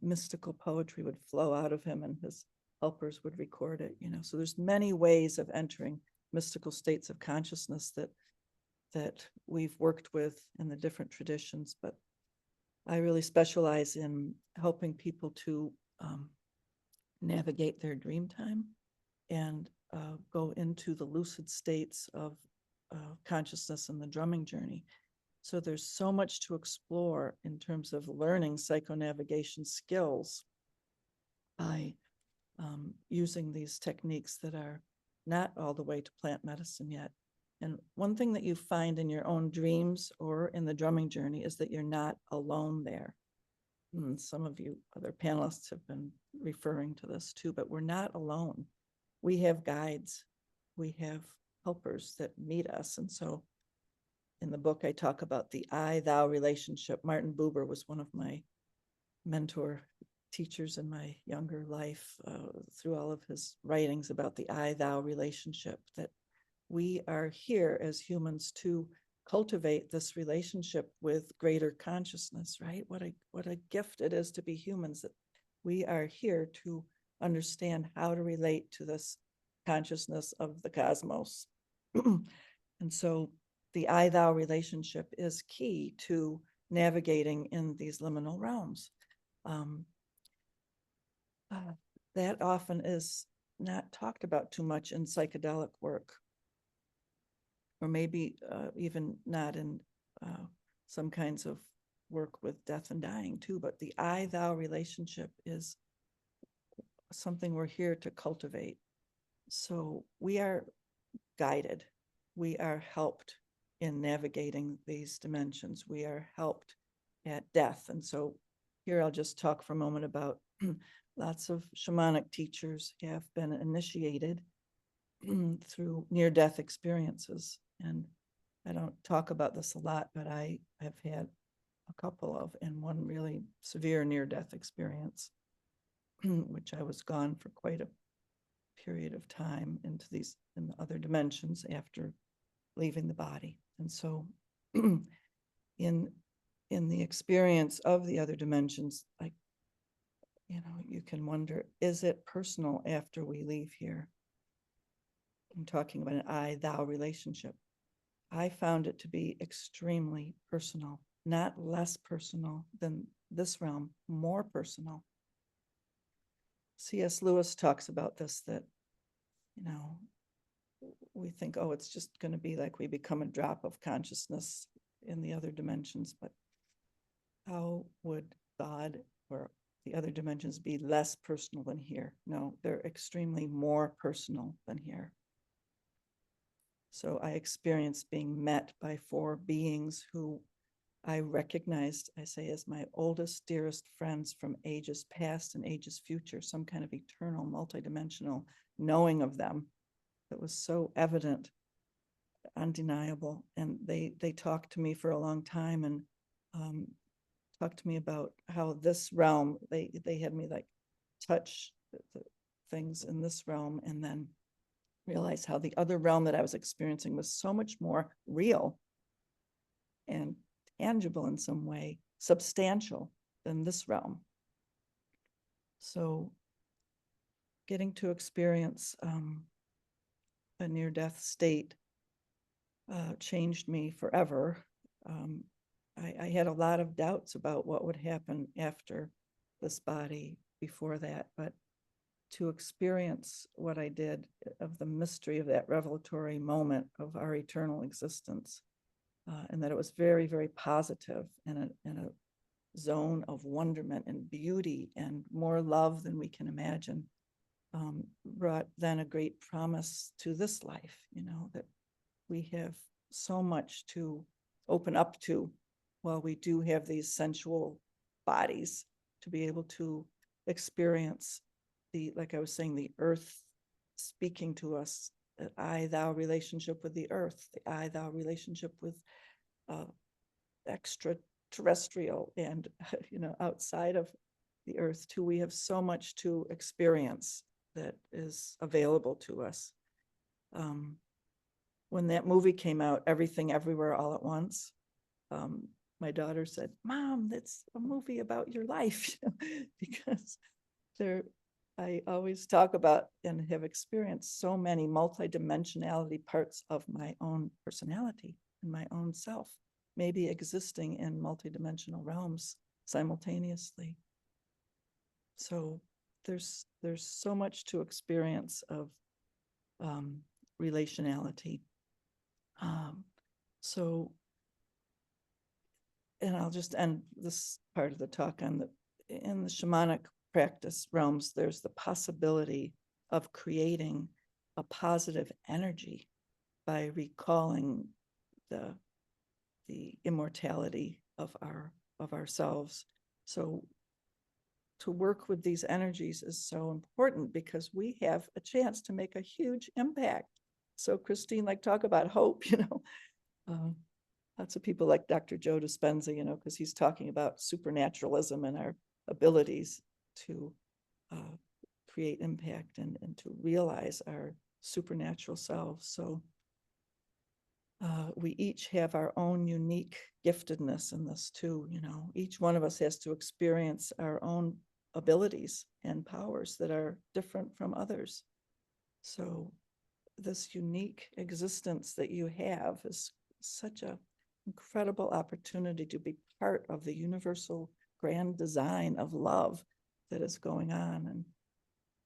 mystical poetry would flow out of him and his helpers would record it, you know. So there's many ways of entering mystical states of consciousness that we've worked with in the different traditions, but I really specialize in helping people to navigate their dream time and go into the lucid states of consciousness and the drumming journey. So there's so much to explore in terms of learning psychonavigation skills by using these techniques that are not all the way to plant medicine yet. And one thing that you find in your own dreams or in the drumming journey is that you're not alone there. And some of you other panelists have been referring to this too, but we're not alone. We have guides, we have helpers that meet us. And so in the book, I talk about the I-thou relationship. Martin Buber was one of my mentor teachers in my younger life through all of his writings about the I-thou relationship, that we are here as humans to cultivate this relationship with greater consciousness, right? What a gift it is to be humans, that we are here to understand how to relate to this consciousness of the cosmos. And so the I-thou relationship is key to navigating in these liminal realms. That often is not talked about too much in psychedelic work, or maybe even not in some kinds of work with death and dying too. But the I-thou relationship is something we're here to cultivate. So we are guided, we are helped in navigating these dimensions, we are helped at death. And so here I'll just talk for a moment about lots of shamanic teachers have been initiated through near-death experiences. And I don't talk about this a lot, but I have had a couple of, and one really severe near-death experience, which I was gone for quite a period of time into these in the other dimensions after leaving the body. And so in the experience of the other dimensions, like, you can wonder, is it personal after we leave here? I'm talking about an I-thou relationship. I found it to be extremely personal, not less personal than this realm, more personal. C.S. Lewis talks about this, that, we think, oh, it's just going to be like we become a drop of consciousness in the other dimensions, but how would God or the other dimensions be less personal than here? No, they're extremely more personal than here. So I experienced being met by 4 beings who I recognized, I say, as my oldest, dearest friends from ages past and ages future, some kind of eternal, multidimensional knowing of them that was so evident, undeniable. And they talked to me for a long time and talked to me about how this realm, they had me like touch the things in this realm, and then realize how the other realm that I was experiencing was so much more real and tangible in some way, substantial than this realm. So getting to experience a near-death state changed me forever. I had a lot of doubts about what would happen after this body before that, but to experience what I did, of the mystery of that revelatory moment of our eternal existence, and that it was very, very positive and a zone of wonderment and beauty and more love than we can imagine, brought then a great promise to this life, that we have so much to open up to while we do have these sensual bodies, to be able to experience like I was saying, the earth speaking to us, the I-thou relationship with the earth, the I-thou relationship with extraterrestrial and, outside of the earth too. We have so much to experience that is available to us. When that movie came out, Everything Everywhere All at Once, my daughter said, "Mom, that's a movie about your life," because I always talk about and have experienced so many multidimensionality parts of my own personality and my own self, maybe existing in multidimensional realms simultaneously. So there's so much to experience of relationality. And I'll just end this part of the talk on in the shamanic practice realms, there's the possibility of creating a positive energy by recalling the immortality of ourselves. So to work with these energies is so important because we have a chance to make a huge impact. So Christine, talk about hope, lots of people like Dr. Joe Dispenza, because he's talking about supernaturalism and our abilities to create impact and to realize our supernatural selves. So we each have our own unique giftedness in this too. Each one of us has to experience our own abilities and powers that are different from others. So this unique existence that you have is such an incredible opportunity to be part of the universal grand design of love that is going on. And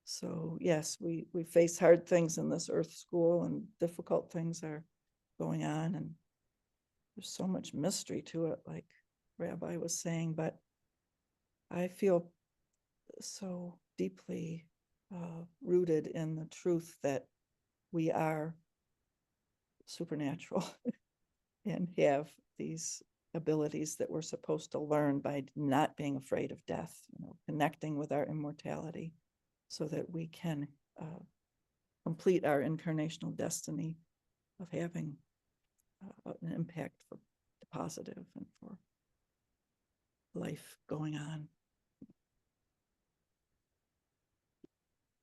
so, yes, we face hard things in this earth school, and difficult things are going on, and there's so much mystery to it, like Rabbi was saying, but I feel so deeply rooted in the truth that we are supernatural and have these abilities that we're supposed to learn by not being afraid of death, connecting with our immortality so that we can complete our incarnational destiny of having an impact for the positive and for life going on.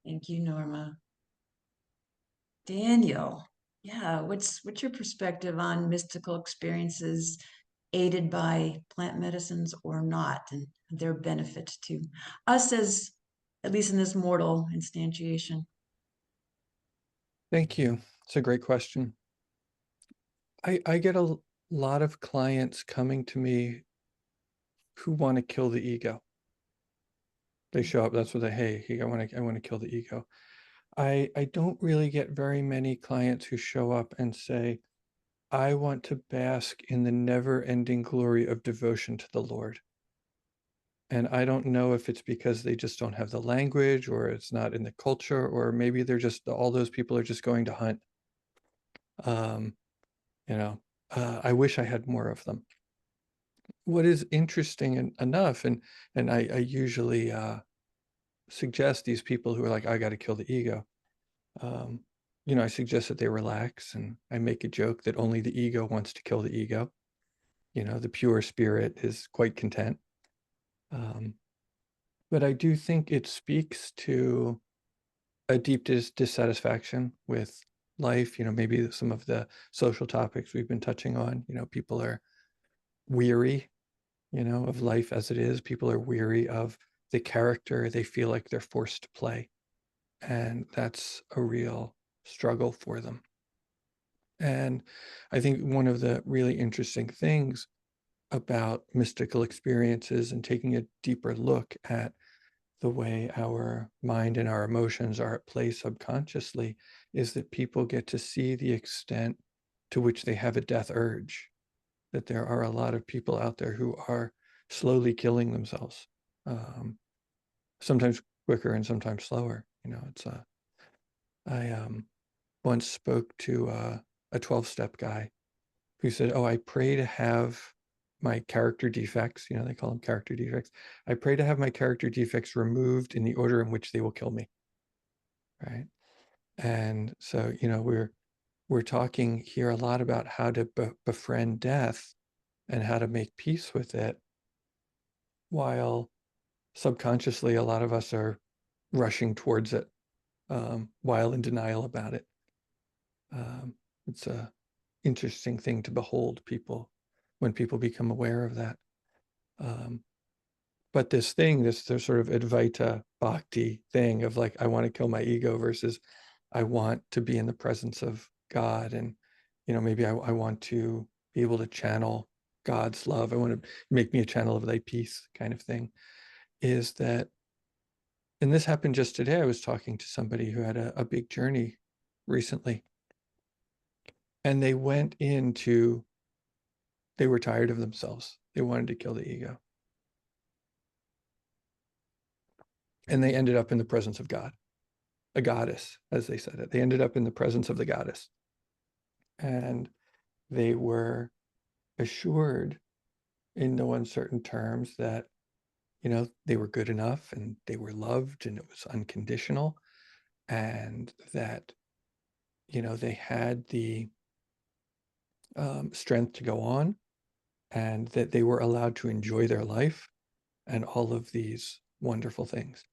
Thank you, Norma. Daniel, Yeah, what's your perspective on mystical experiences aided by plant medicines or not, and their benefit to us as, at least in this mortal instantiation? Thank you. It's a great question. I get a lot of clients coming to me who want to kill the ego. They show up, that's what they, hey, I want to kill the ego. I don't really get very many clients who show up and say, I want to bask in the never-ending glory of devotion to the Lord. And I don't know if it's because they just don't have the language, or it's not in the culture, or maybe they're just, all those people are just going to hunt. Um, you know, I wish I had more of them. What is interesting enough, and I usually suggest these people who are like, I got to kill the ego. You know, I suggest that they relax, and I make a joke that only the ego wants to kill the ego. You know, the pure spirit is quite content. But I do think it speaks to a deep dissatisfaction with life. You know, maybe some of the social topics we've been touching on, you know, people are weary, you know, of life as it is. People are weary of the character they feel like they're forced to play. And that's a real struggle for them. And I think one of the really interesting things about mystical experiences and taking a deeper look at the way our mind and our emotions are at play subconsciously is that people get to see the extent to which they have a death urge, that there are a lot of people out there who are slowly killing themselves, sometimes quicker and sometimes slower. You know, it's I once spoke to a 12-step guy who said, oh, I pray to have my character defects, you know, they call them character defects. I pray to have my character defects removed in the order in which they will kill me. Right. And so, you know, we're talking here a lot about how to befriend death and how to make peace with it, while subconsciously a lot of us are rushing towards it, while in denial about it. It's a interesting thing to behold people when people become aware of that. But this thing, this sort of Advaita Bhakti thing of like, I want to kill my ego versus I want to be in the presence of God. And, you know, maybe I want to be able to channel God's love. I want to make me a channel of thy peace kind of thing, is that, and this happened just today. I was talking to somebody who had a big journey recently, and they went into, they were tired of themselves. They wanted to kill the ego. And they ended up in the presence of God, a goddess, as they said it. They ended up in the presence of the goddess. And they were assured in no uncertain terms that, you know, they were good enough and they were loved and it was unconditional, and that, you know, they had the strength to go on, and that they were allowed to enjoy their life and all of these wonderful things.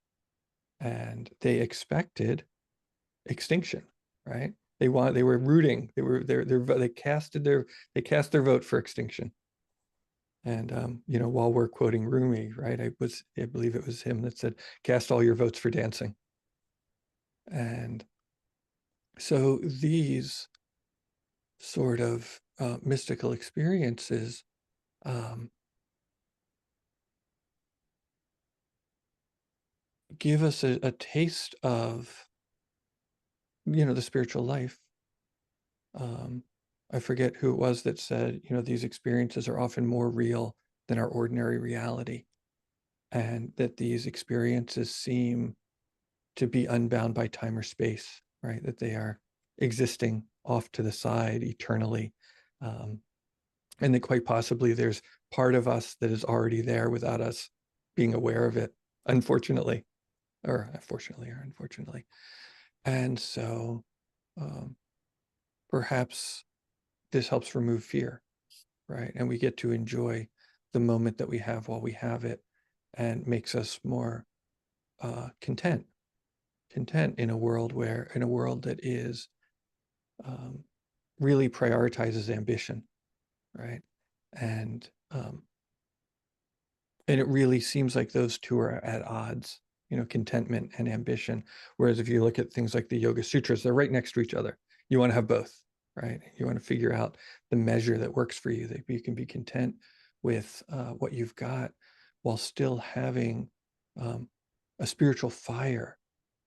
And they expected extinction, right? They were rooting, they cast their vote for extinction. And you know, while we're quoting Rumi, right, I believe it was him that said, cast all your votes for dancing. And so these sort of mystical experiences give us a taste of, you know, the spiritual life. I forget who it was that said, you know, these experiences are often more real than our ordinary reality, and that these experiences seem to be unbound by time or space, right? That they are existing off to the side eternally. And that quite possibly there's part of us that is already there without us being aware of it, unfortunately, or unfortunately. And so perhaps this helps remove fear, right? And we get to enjoy the moment that we have while we have it, and makes us more content in a world that is really prioritizes ambition, right? And it really seems like those two are at odds, contentment and ambition. Whereas if you look at things like the Yoga Sutras, they're right next to each other. You want to have both, right? You want to figure out the measure that works for you, that you can be content with what you've got while still having a spiritual fire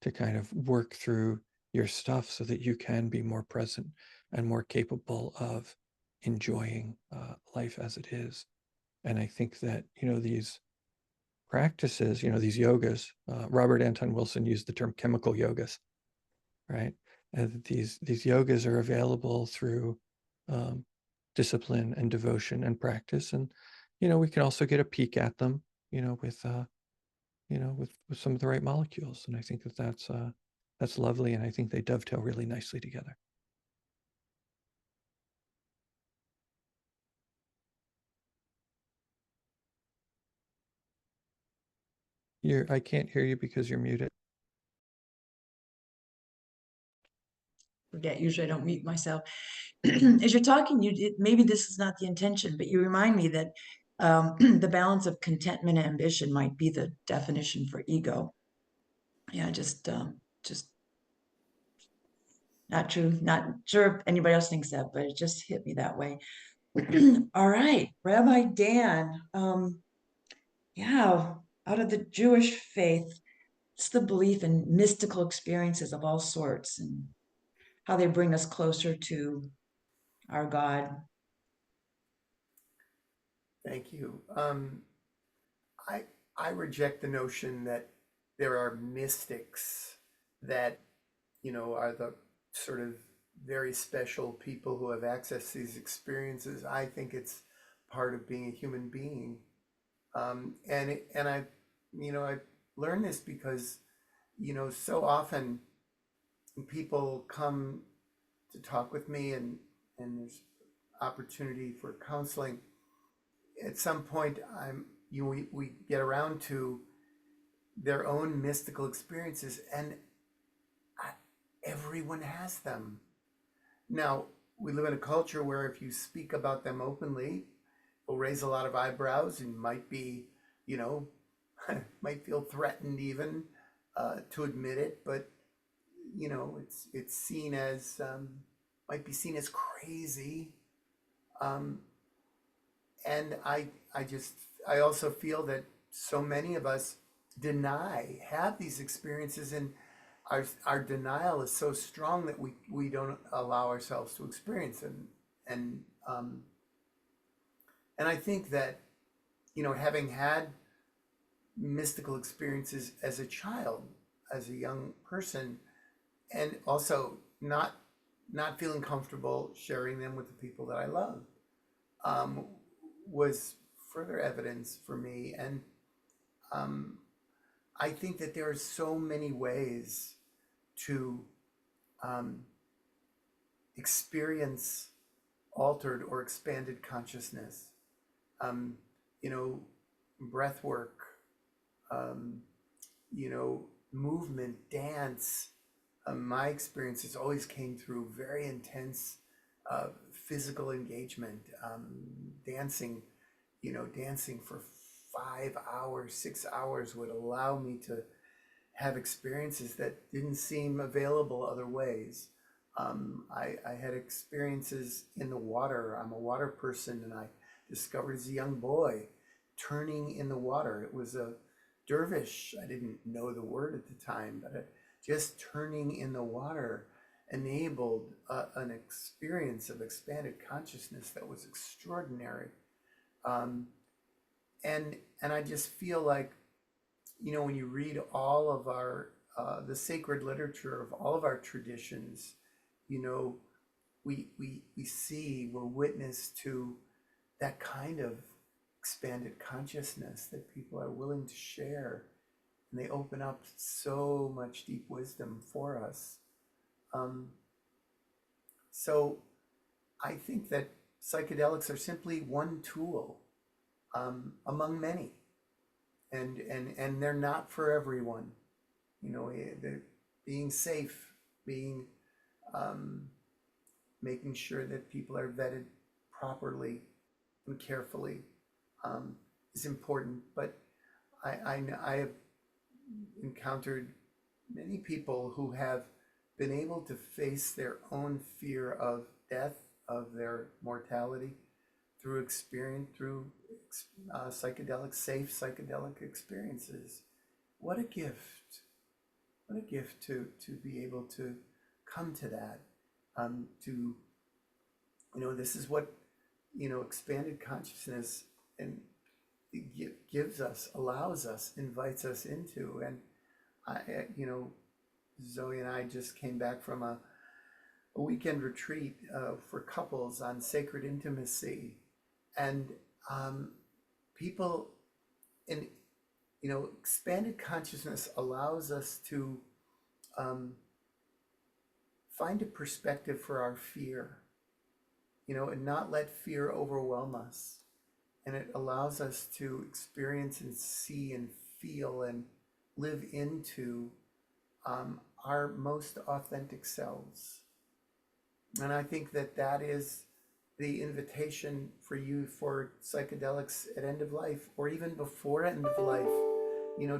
to kind of work through your stuff so that you can be more present and more capable of enjoying life as it is. And I think that, these practices, these yogas, Robert Anton Wilson used the term chemical yogas, right? And these yogas are available through discipline and devotion and practice. And, we can also get a peek at them, with some of the right molecules. And I think that that's lovely. And I think they dovetail really nicely together. I can't hear you because you're muted. Forget, usually I don't mute myself. As you're talking, maybe this is not the intention, but you remind me that the balance of contentment and ambition might be the definition for ego. Yeah, just not true. Not sure if anybody else thinks that, but it just hit me that way. All right, Rabbi Dan. Yeah, out of the Jewish faith, it's the belief in mystical experiences of all sorts and how they bring us closer to our God. Thank you. I reject the notion that there are mystics that, are the sort of very special people who have access to these experiences. I think it's part of being a human being. And I learned this because, so often people come to talk with me and there's opportunity for counseling. At some point, we get around to their own mystical experiences, and everyone has them. Now, we live in a culture where if you speak about them openly, it'll raise a lot of eyebrows and might be, might feel threatened even to admit it. But it's seen as might be seen as crazy. And I also feel that so many of us have these experiences, and our denial is so strong that we don't allow ourselves to experience them. And I think that, having had mystical experiences as a child, as a young person, and also not feeling comfortable sharing them with the people that I love, was further evidence for me. And I think that there are so many ways to experience altered or expanded consciousness. Breath work, movement, dance. My experiences always came through very intense physical engagement, dancing. Dancing for 5 hours, 6 hours would allow me to have experiences that didn't seem available other ways. I had experiences in the water. I'm a water person, and I discovered as a young boy turning in the water. It was a dervish. I didn't know the word at the time, but just turning in the water enabled an experience of expanded consciousness that was extraordinary. And I just feel like, when you read all of our the sacred literature of all of our traditions, we're witness to that kind of expanded consciousness that people are willing to share, and they open up so much deep wisdom for us. So I think that psychedelics are simply one tool among many, and they're not for everyone. They're being safe, being making sure that people are vetted properly and carefully is important. But I have encountered many people who have been able to face their own fear of death, of their mortality, through experience, through psychedelic, safe psychedelic experiences. What a gift! What a gift to be able to come to that. To this is what expanded consciousness and gives us, allows us, invites us into. And Zoe and I just came back from a weekend retreat for couples on sacred intimacy, and people in expanded consciousness allows us to find a perspective for our fear, and not let fear overwhelm us. And it allows us to experience and see and feel and live into our most authentic selves. And I think that is the invitation for you for psychedelics at end of life, or even before end of life,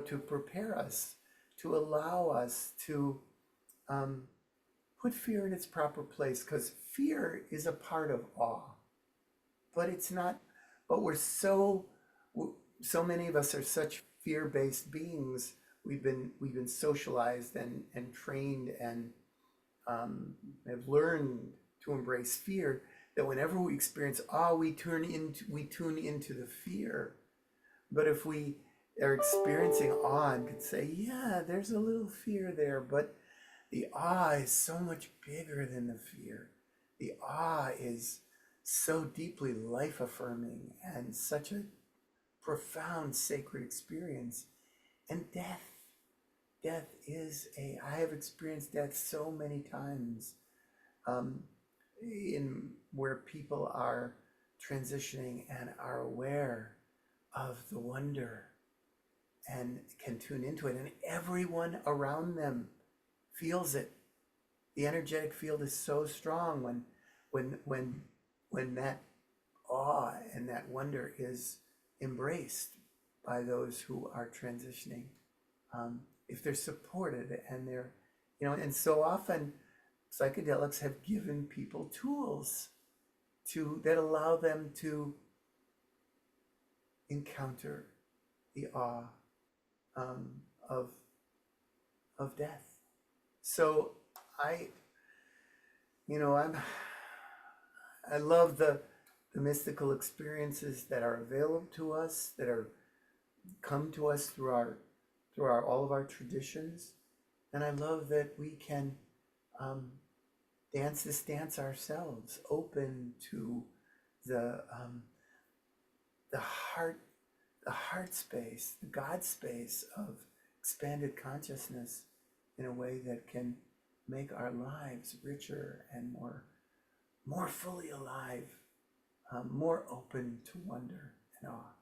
to prepare us, to allow us to put fear in its proper place, because fear is a part of awe, but it's not. But so many of us are such fear-based beings. We've been socialized and trained and have learned to embrace fear, that whenever we experience awe, we tune into the fear. But if we are experiencing awe and could say, yeah, there's a little fear there, but the awe is so much bigger than the fear. The awe is so deeply life-affirming and such a profound sacred experience. And death is I have experienced death so many times, in where people are transitioning and are aware of the wonder and can tune into it, and everyone around them feels it. The energetic field is so strong when that awe and that wonder is embraced by those who are transitioning. If they're supported and they're, and so often psychedelics have given people tools that allow them to encounter the awe of death. So I love the mystical experiences that are available to us, that are come to us through all of our traditions, and I love that we can dance this dance ourselves, open to the heart space, the God space of expanded consciousness, in a way that can make our lives richer and more fully alive, more open to wonder and awe.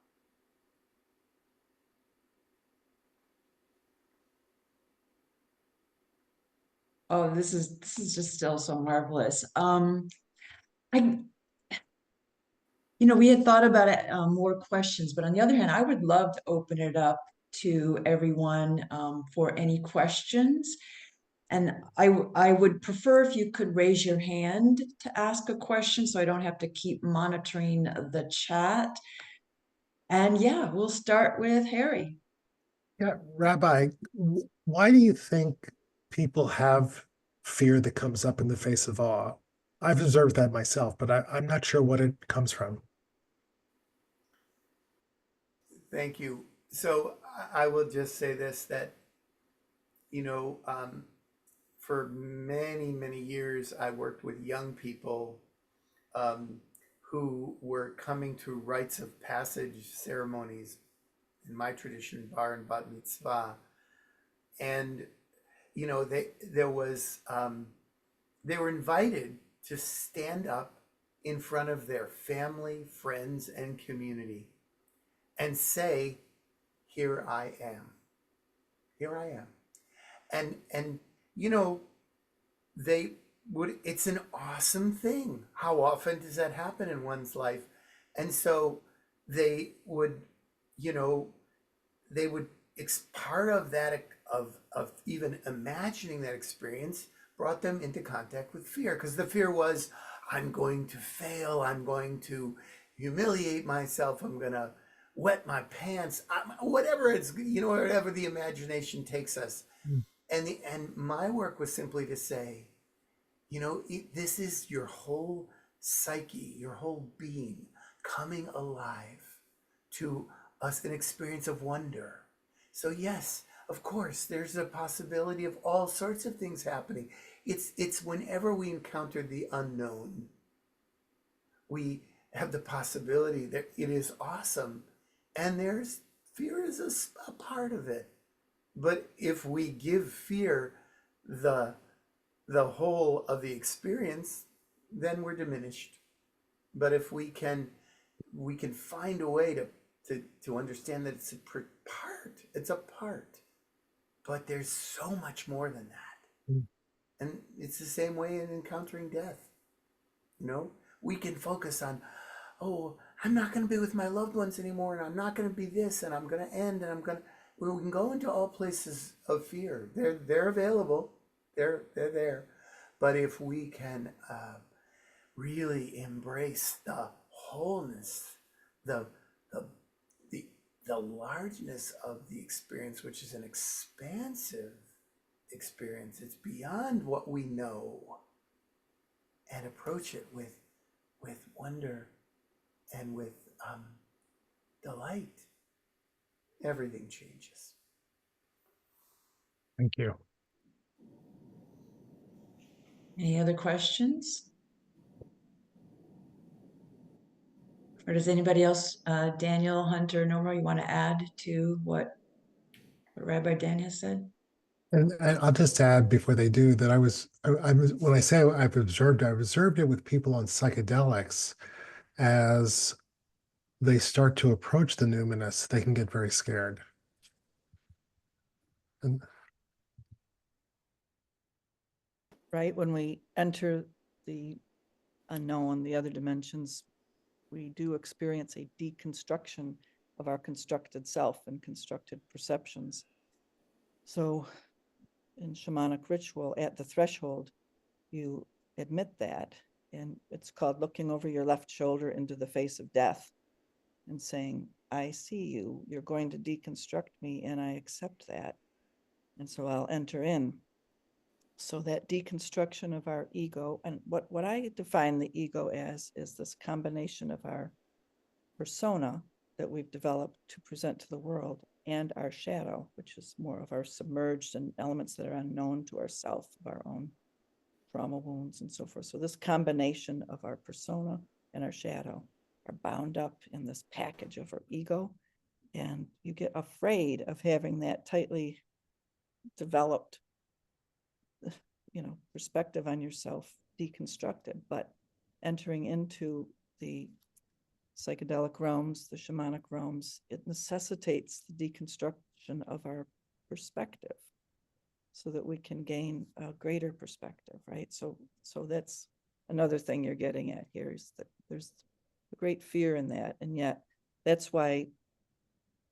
Oh, this is just still so marvelous. We had thought about it, more questions, but on the other hand, I would love to open it up to everyone for any questions. And I would prefer if you could raise your hand to ask a question, so I don't have to keep monitoring the chat. And yeah, we'll start with Harry. Yeah, Rabbi, why do you think people have fear that comes up in the face of awe? I've observed that myself, but I'm not sure what it comes from. Thank you. So I will just say this, that, for many, many years, I worked with young people who were coming to rites of passage ceremonies, in my tradition, bar and bat mitzvah. And, they were invited to stand up in front of their family, friends, and community and say, here I am. Here I am. And they it's an awesome thing. How often does that happen in one's life? And so they would, you know, they would, part of that, of even imagining that experience brought them into contact with fear, because the fear was, I'm going to fail, I'm going to humiliate myself, I'm going to wet my pants, whatever it's, you know, whatever the imagination takes us. Mm. And my work was simply to say, you know, this is your whole psyche, your whole being coming alive to us, an experience of wonder. So yes, of course, there's a possibility of all sorts of things happening. It's whenever we encounter the unknown, we have the possibility that it is awesome, and there's fear is a part of it. But if we give fear the whole of the experience, then we're diminished. But if we can find a way to understand that it's a part, but there's so much more than that. Mm. And it's the same way in encountering death. You know, we can focus on, oh, I'm not going to be with my loved ones anymore, and I'm not going to be this, and I'm going to end, and we can go into all places of fear. They're available. They're there. But if we can really embrace the wholeness, the largeness of the experience, which is an expansive experience, it's beyond what we know, and approach it with wonder and with delight, everything changes. Thank you. Any other questions? Or does anybody else, Daniel, Hunter, Norma, you want to add to what Rabbi Daniel said? And I'll just add before they do that I was when I say I've observed it with people on psychedelics. As they start to approach the numinous, they can get very scared. And Right? When we enter the unknown, the other dimensions, we do experience a deconstruction of our constructed self and constructed perceptions. So in shamanic ritual, at the threshold, you admit that, and it's called looking over your left shoulder into the face of death and saying, I see you, you're going to deconstruct me, and I accept that. And so I'll enter in. So that deconstruction of our ego, and what I define the ego as is this combination of our persona that we've developed to present to the world and our shadow, which is more of our submerged and elements that are unknown to ourself, of our own trauma wounds and so forth. So this combination of our persona and our shadow are bound up in this package of our ego. And you get afraid of having that tightly developed, you know, perspective on yourself deconstructed. But entering into the psychedelic realms, the shamanic realms, it necessitates the deconstruction of our perspective so that we can gain a greater perspective, right? So that's another thing you're getting at here, is that there's a great fear in that. And yet that's why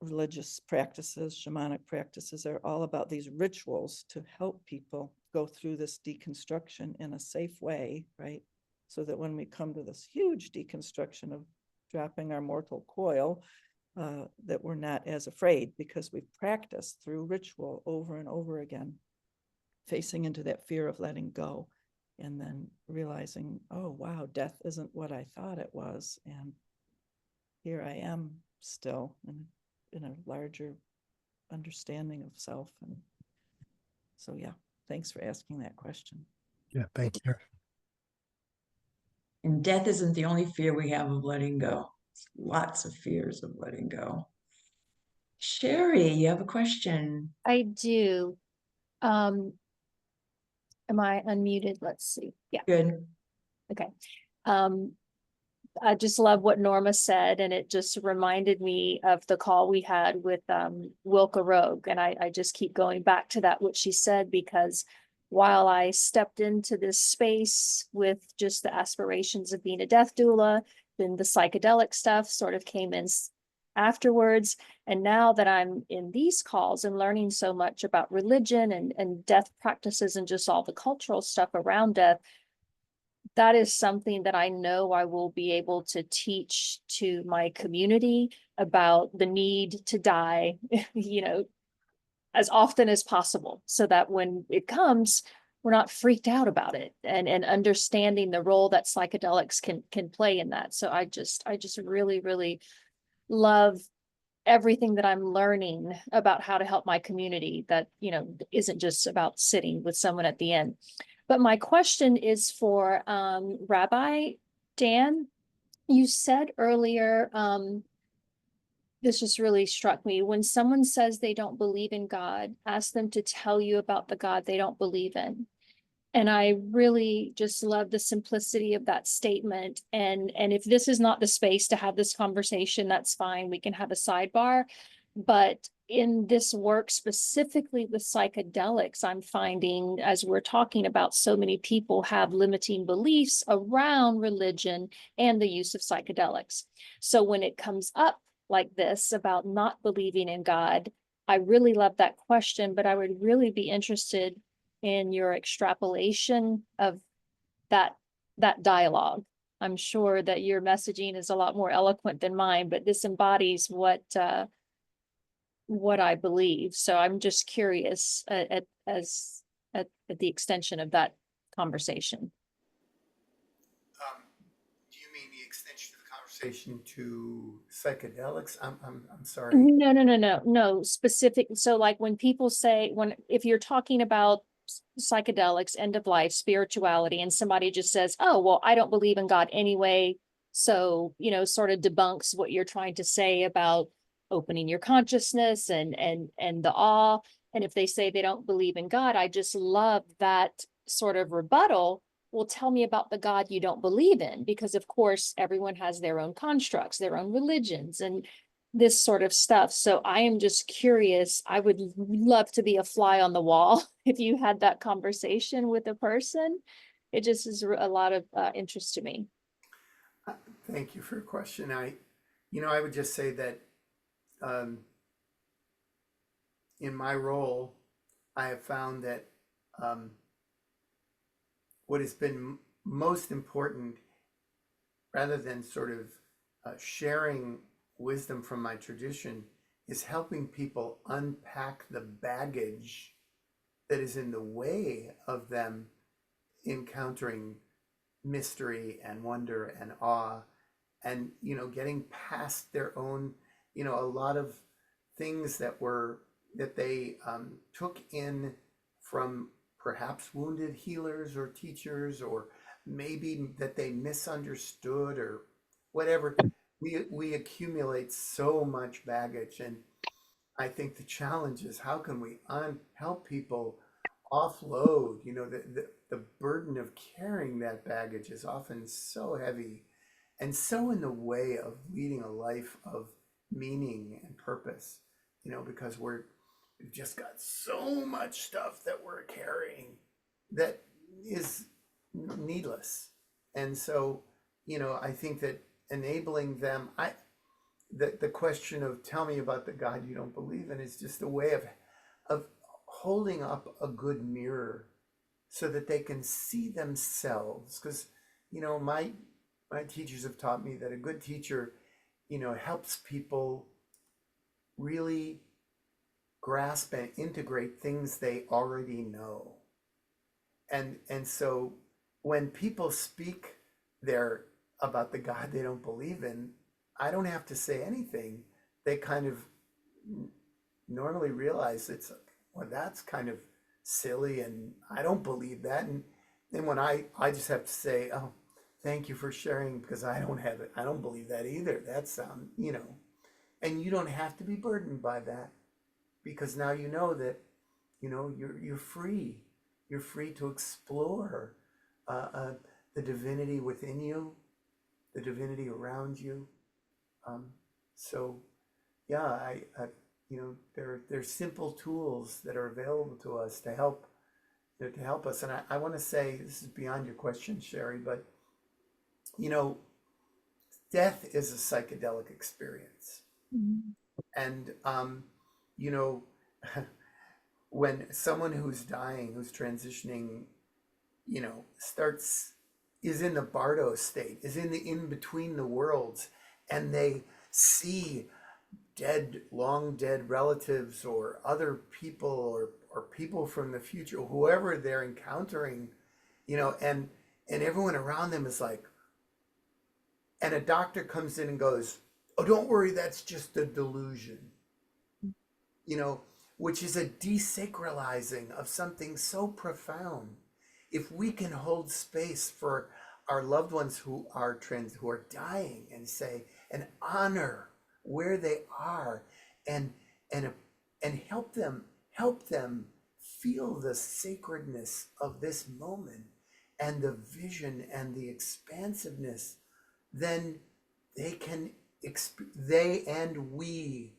religious practices, shamanic practices are all about these rituals to help people go through this deconstruction in a safe way, right? So that when we come to this huge deconstruction of dropping our mortal coil, that we're not as afraid, because we've practiced through ritual over and over again, facing into that fear of letting go, and then realizing, oh, wow, death isn't what I thought it was. And here I am still in a larger understanding of self. And so, yeah, thanks for asking that question. yeah, thank you. And death isn't the only fear we have of letting go. Lots of fears of letting go. Sherry, you have a question. I do. Am I unmuted? Let's see. Yeah. Good. Okay. I just love what Norma said, and it just reminded me of the call we had with Wilka Rogue. And I just keep going back to that, what she said, because while I stepped into this space with just the aspirations of being a death doula, then the psychedelic stuff sort of came in afterwards. And now that I'm in these calls and learning so much about religion and death practices and just all the cultural stuff around death, that is something that I know I will be able to teach to my community about the need to die, as often as possible, so that when it comes, we're not freaked out about it, and understanding the role that psychedelics can play in that. So I just really, really love everything that I'm learning about how to help my community that, isn't just about sitting with someone at the end. But my question is for Rabbi Dan. You said earlier, this just really struck me. When someone says they don't believe in God, ask them to tell you about the God they don't believe in. And I really just love the simplicity of that statement. And if this is not the space to have this conversation, that's fine. We can have a sidebar. But in this work, specifically with psychedelics, I'm finding, as we're talking about, so many people have limiting beliefs around religion and the use of psychedelics. So when it comes up like this about not believing in God, I really love that question, but I would really be interested in your extrapolation of that dialogue. I'm sure that your messaging is a lot more eloquent than mine, but this embodies what I believe. So I'm just curious at the extension of that conversation. Do you mean the extension of the conversation to psychedelics? I'm sorry. No, specific. So like when people say, if you're talking about psychedelics, end of life, spirituality, and somebody just says, oh, well, I don't believe in God anyway. So, sort of debunks what you're trying to say about opening your consciousness and the awe. And if they say they don't believe in God, I just love that sort of rebuttal. Well, tell me about the God you don't believe in, because of course everyone has their own constructs, their own religions, and this sort of stuff. So I am just curious. I would love to be a fly on the wall if you had that conversation with a person. It just is a lot of interest to me. Thank you for your question. I would just say that in my role, I have found that what has been most important, rather than sort of sharing wisdom from my tradition, is helping people unpack the baggage that is in the way of them encountering mystery and wonder and awe, and getting past their own, a lot of things that they took in from perhaps wounded healers or teachers, or maybe that they misunderstood or whatever. We accumulate so much baggage, and I think the challenge is how can we help people offload. The burden of carrying that baggage is often so heavy and so in the way of leading a life of meaning and purpose, because we've just got so much stuff that we're carrying that is needless. And so, I think that enabling them, the question of tell me about the God you don't believe in is just a way of holding up a good mirror so that they can see themselves. Because, my teachers have taught me that a good teacher, helps people really grasp and integrate things they already know. And so when people speak there about the God they don't believe in, I don't have to say anything. They kind of normally realize it's, well, that's kind of silly and I don't believe that. And then when I just have to say, oh, thank you for sharing, because I don't have it. I don't believe that either. That sound, and you don't have to be burdened by that, because now you know that, you're free. You're free to explore the divinity within you, the divinity around you. So, yeah, there's simple tools that are available to us to help, to help us. And I want to say, this is beyond your question, Sherry, but you know, death is a psychedelic experience. And you know, when someone who's dying, who's transitioning, you know, is in the Bardo state, is in between the worlds, and they see long dead relatives or other people or people from the future, whoever they're encountering, you know, and everyone around them is like, and a doctor comes in and goes, "Oh, don't worry, that's just a delusion," you know, which is a desacralizing of something so profound. If we can hold space for our loved ones who are dying, and say, and honor where they are, and help them feel the sacredness of this moment and the vision and the expansiveness, then they and we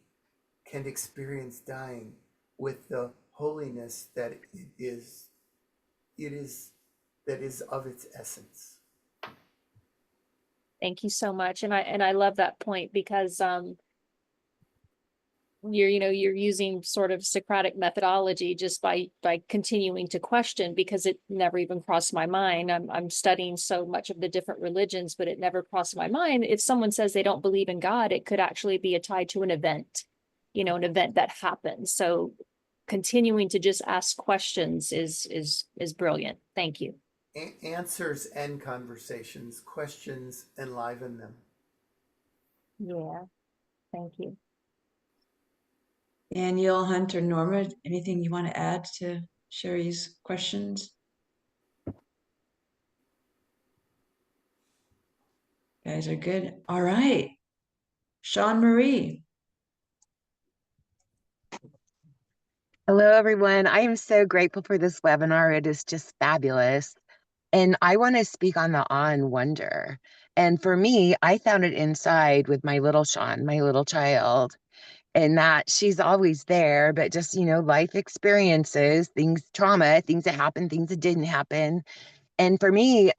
can experience dying with the holiness that it is of its essence. Thank you so much. And I love that point, because you're using sort of Socratic methodology just by continuing to question, because it never even crossed my mind. I'm studying so much of the different religions, but it never crossed my mind. If someone says they don't believe in God, it could actually be tied to an event, an event that happens. So continuing to just ask questions is brilliant. Thank you. Answers and conversations, questions enliven them. Yeah, thank you. Daniel, Hunter, Norma, anything you want to add to Sherry's questions? Guys are good. All right. Sean Marie. Hello, everyone. I am so grateful for this webinar. It is just fabulous. And I want to speak on the awe and wonder. And for me, I found it inside with my little Sean, my little child, and that she's always there, but just, life experiences, trauma, things that happened, things that didn't happen. And for me,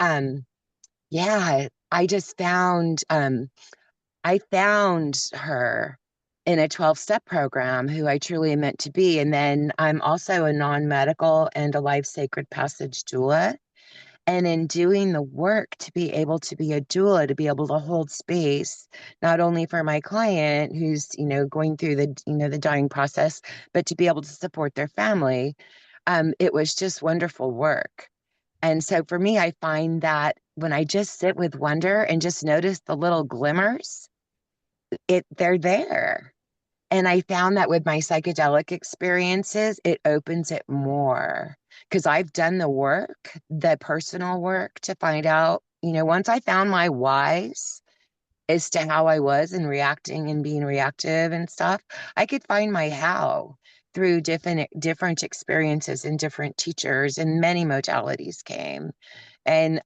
yeah, I just found, I found her in a 12-step program who I truly am meant to be. And then I'm also a non-medical and a life sacred passage doula. And in doing the work to be able to be a doula, to be able to hold space, not only for my client who's, going through the dying process, but to be able to support their family, it was just wonderful work. And so for me, I find that when I just sit with wonder and just notice the little glimmers, they're there. And I found that with my psychedelic experiences, it opens it more, because I've done the work, the personal work, to find out, once I found my whys as to how I was and reacting and being reactive and stuff, I could find my how through different experiences and different teachers, and many modalities came. And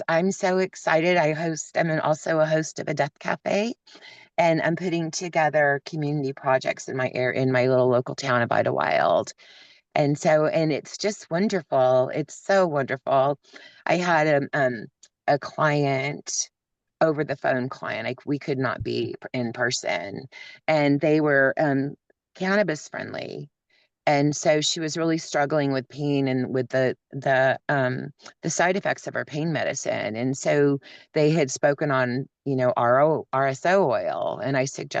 I'm so excited. I'm also a host of a death cafe, and I'm putting together community projects in my little local town of Idlewild. And it's just wonderful. It's so wonderful. I had a client, over the phone client, like we could not be in person, and they were cannabis friendly. And so she was really struggling with pain and with the side effects of her pain medicine. And so they had spoken on, RSO oil. And I said,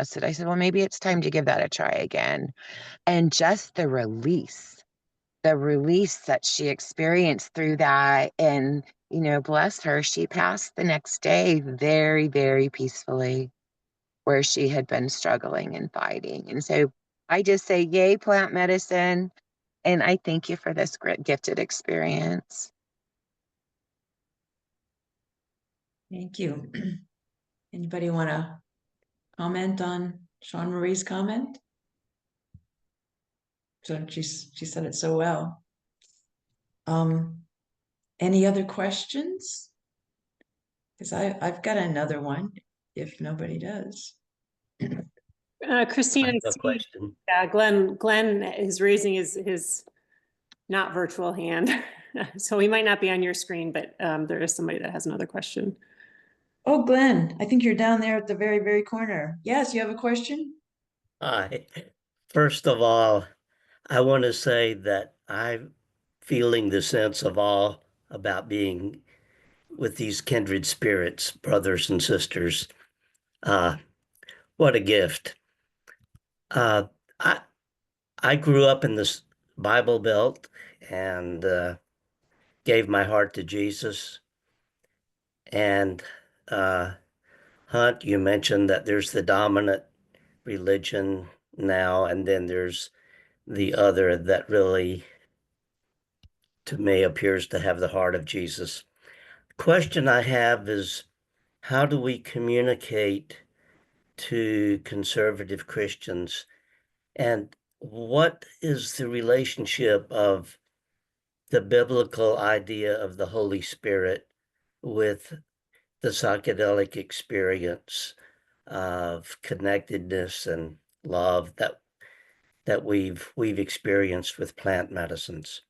well, maybe it's time to give that a try again. And just the release that she experienced through that. And, bless her, she passed the next day very, very peacefully, where she had been struggling and fighting. And so I just say, yay, plant medicine. And I thank you for this gifted experience. Thank you. Anybody want to comment on Sean Marie's comment? So she said it so well. Any other questions? Because I've got another one, if nobody does. Christine, I have a question. yeah, Glenn is raising his not virtual hand. So we might not be on your screen, but there is somebody that has another question. Oh, Glenn, I think you're down there at the very, very corner. Yes, you have a question? Hi. First of all, I want to say that I'm feeling the sense of awe about being with these kindred spirits, brothers and sisters. What a gift. Uh, I I grew up in this Bible Belt and gave my heart to Jesus. And Hunt, you mentioned that there's the dominant religion now, and then there's the other that really, to me, appears to have the heart of Jesus. Question I have is, how do we communicate to conservative Christians? And what is the relationship of the biblical idea of the Holy Spirit with the psychedelic experience of connectedness and love that we've experienced with plant medicines?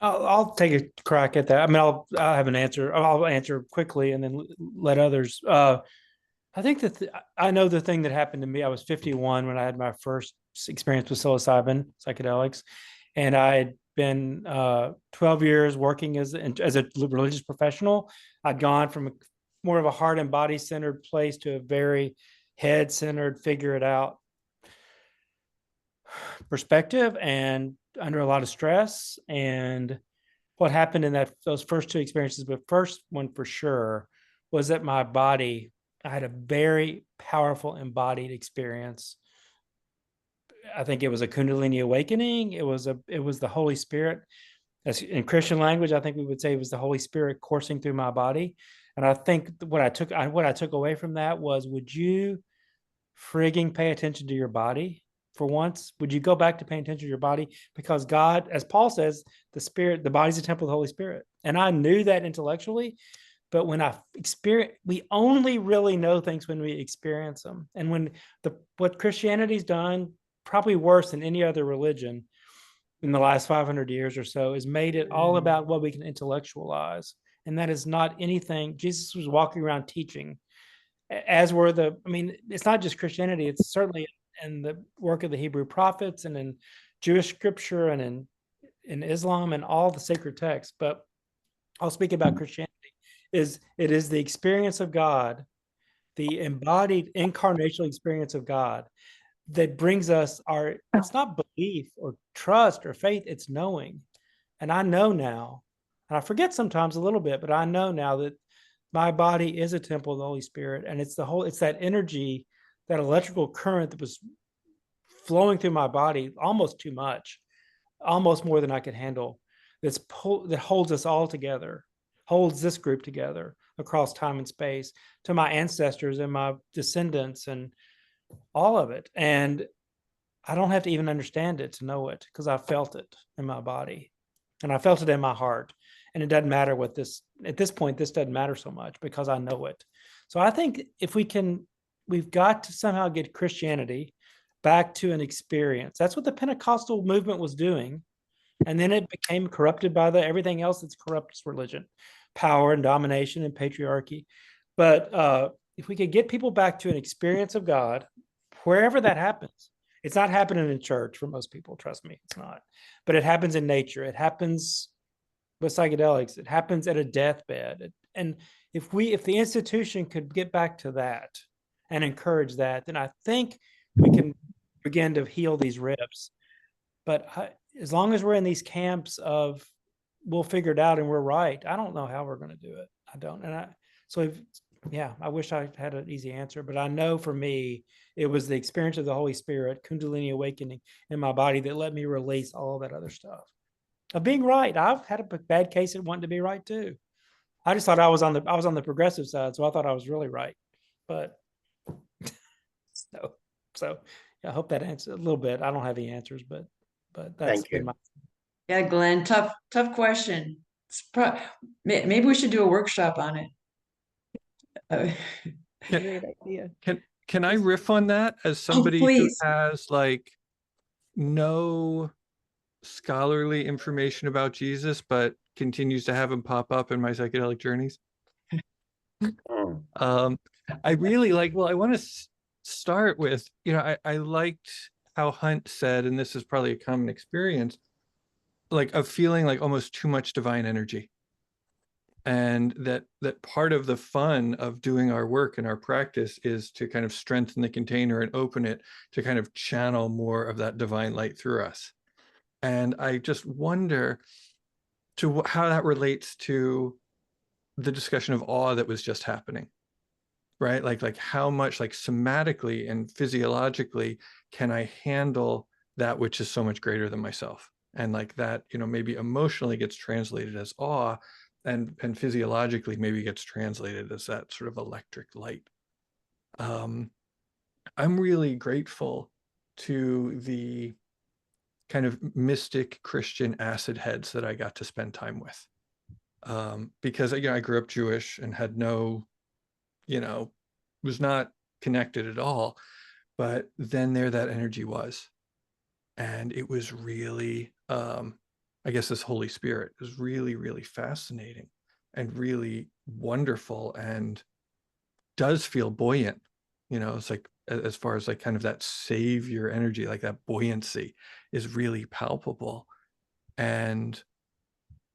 I'll take a crack at that. I mean, I'll have an answer. I'll answer quickly and then let others. I think that I know the thing that happened to me. I was 51 when I had my first experience with psilocybin psychedelics, and I had been 12 years working as a religious professional. I'd gone from more of a heart and body centered place to a very head centered, figure it out perspective, and under a lot of stress. And what happened in those first two experiences, but first one for sure, was that my body, I had a very powerful embodied experience. I think it was a Kundalini awakening. It was the Holy Spirit. As in Christian language, I think we would say it was the Holy Spirit coursing through my body. And I think what I took away from that was, would you frigging pay attention to your body for once? Would you go back to paying attention to your body? Because God, as Paul says, the body's a temple of the Holy Spirit. And I knew that intellectually, but when I experience, we only really know things when we experience them. And when what Christianity's done, probably worse than any other religion in the last 500 years or so, is made it all about what we can intellectualize. And that is not anything. Jesus was walking around teaching, as were it's not just Christianity, it's certainly in the work of the Hebrew prophets and in Jewish scripture and in Islam and all the sacred texts. But I'll speak about Christianity. It is the experience of God, the embodied incarnational experience of God, that brings us it's not belief or trust or faith, it's knowing. And I know now, and I forget sometimes a little bit, but I know now that my body is a temple of the Holy Spirit. And it's that energy, that electrical current that was flowing through my body almost too much, almost more than I could handle, that holds us all together, holds this group together across time and space, to my ancestors and my descendants and all of it. And I don't have to even understand it to know it, because I felt it in my body and I felt it in my heart. And it doesn't matter at this point, this doesn't matter so much because I know it. So I think we've got to somehow get Christianity back to an experience. That's what the Pentecostal movement was doing. And then it became corrupted by everything else that's corrupt religion, power and domination and patriarchy. But if we could get people back to an experience of God, wherever that happens, it's not happening in church for most people, trust me, it's not. But it happens in nature. It happens with psychedelics. It happens at a deathbed. And if the institution could get back to that and encourage that, then I think we can begin to heal these ribs. But as long as we're in these camps of we'll figure it out and we're right, I don't know how we're going to do it. I don't. And I wish I had an easy answer, but I know for me, it was the experience of the Holy Spirit, Kundalini awakening in my body, that let me release all that other stuff of being right. I've had a bad case at wanting to be right too. I just thought I was on the progressive side, so I thought I was really right. But so I hope that answers a little bit. I don't have any answers, but that's been my. Yeah, Glenn, tough question. Maybe we should do a workshop on it. Great idea. Can I riff on that as somebody who has no scholarly information about Jesus, but continues to have him pop up in my psychedelic journeys. I really like, well, I want to start with, I liked how Hunt said, and this is probably a common experience, like of feeling like almost too much divine energy. And that part of the fun of doing our work and our practice is to kind of strengthen the container and open it to kind of channel more of that divine light through us. And I just wonder how that relates to the discussion of awe that was just happening, right? Like how much, like somatically and physiologically, can I handle that which is so much greater than myself? And like that, maybe emotionally gets translated as awe, and physiologically maybe gets translated as that sort of electric light. I'm really grateful to the kind of mystic Christian acid heads that I got to spend time with. Because I grew up Jewish and had no, was not connected at all. But then there that energy was. And it was really, I guess this Holy Spirit is really, really fascinating and really wonderful, and does feel buoyant. It's like, as far as like kind of that savior energy, like that buoyancy is really palpable. And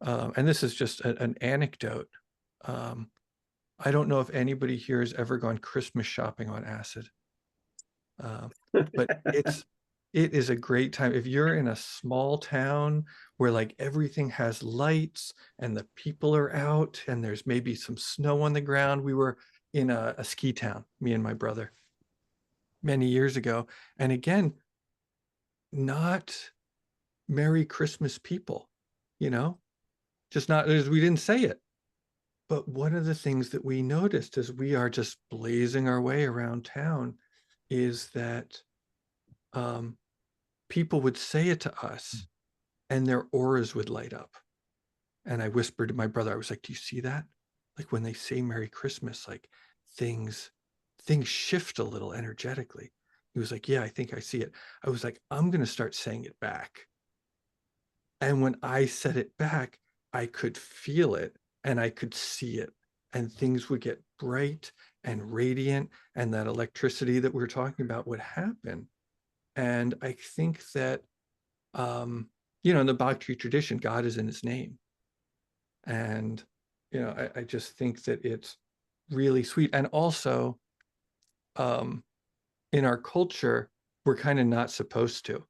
this is just an anecdote. I don't know if anybody here has ever gone Christmas shopping on acid, but it is a great time. If you're in a small town where like everything has lights and the people are out and there's maybe some snow on the ground. We were in a ski town, me and my brother, many years ago. And again, not Merry Christmas people, just not, we didn't say it. But one of the things that we noticed as we are just blazing our way around town is that people would say it to us and their auras would light up. And I whispered to my brother, I was like, do you see that? Like when they say Merry Christmas, like things shift a little energetically. He was like, yeah, I think I see it. I was like, I'm going to start saying it back. And when I said it back, I could feel it and I could see it, and things would get bright and radiant, and that electricity that we're talking about would happen. And I think that, in the Bhakti tradition, God is in his name. And, I just think that it's really sweet. And also, in our culture, we're kind of not supposed to.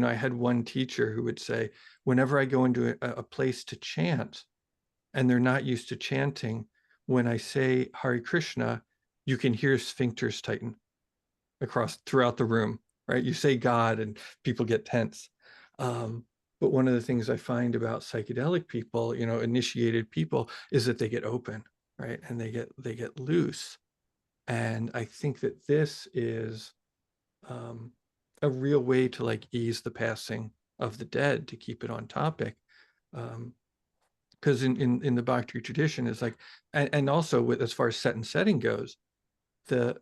I had one teacher who would say, whenever I go into a place to chant and they're not used to chanting, when I say Hare Krishna, you can hear sphincters tighten throughout the room, right? You say God and people get tense. But one of the things I find about psychedelic people, initiated people, is that they get open, right? And they get loose. And I think that this is a real way to like ease the passing of the dead, to keep it on topic. Because in the Bhakti tradition is like, and also with, as far as set and setting goes, the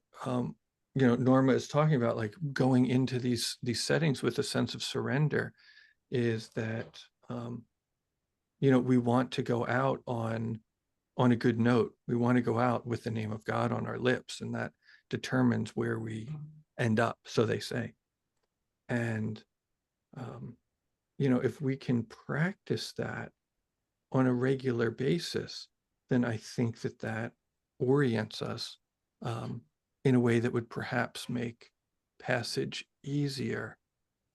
Norma is talking about like going into these settings with a sense of surrender, is that we want to go out on a good note. We want to go out with the name of God on our lips, and that determines where we end up, so they say. And if we can practice that on a regular basis, then I think that orients us in a way that would perhaps make passage easier.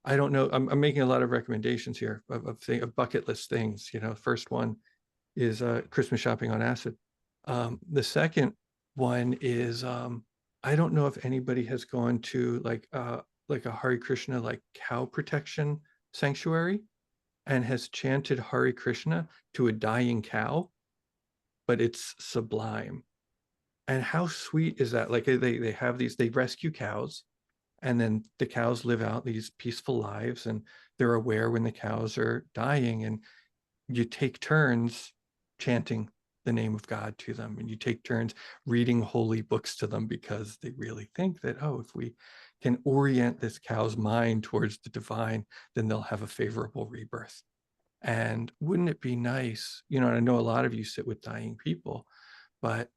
I don't know. I'm making a lot of recommendations here of bucket list things. First one is Christmas shopping on acid. The second one is I don't know if anybody has gone to like a Hare Krishna like cow protection sanctuary and has chanted Hare Krishna to a dying cow, but it's sublime. And how sweet is that? Like they have they rescue cows, and then the cows live out these peaceful lives, and they're aware when the cows are dying, and you take turns chanting the name of God to them, and you take turns reading holy books to them because they really think that, oh, if we can orient this cow's mind towards the divine, then they'll have a favorable rebirth. And wouldn't it be nice, you know, and I know a lot of you sit with dying people, but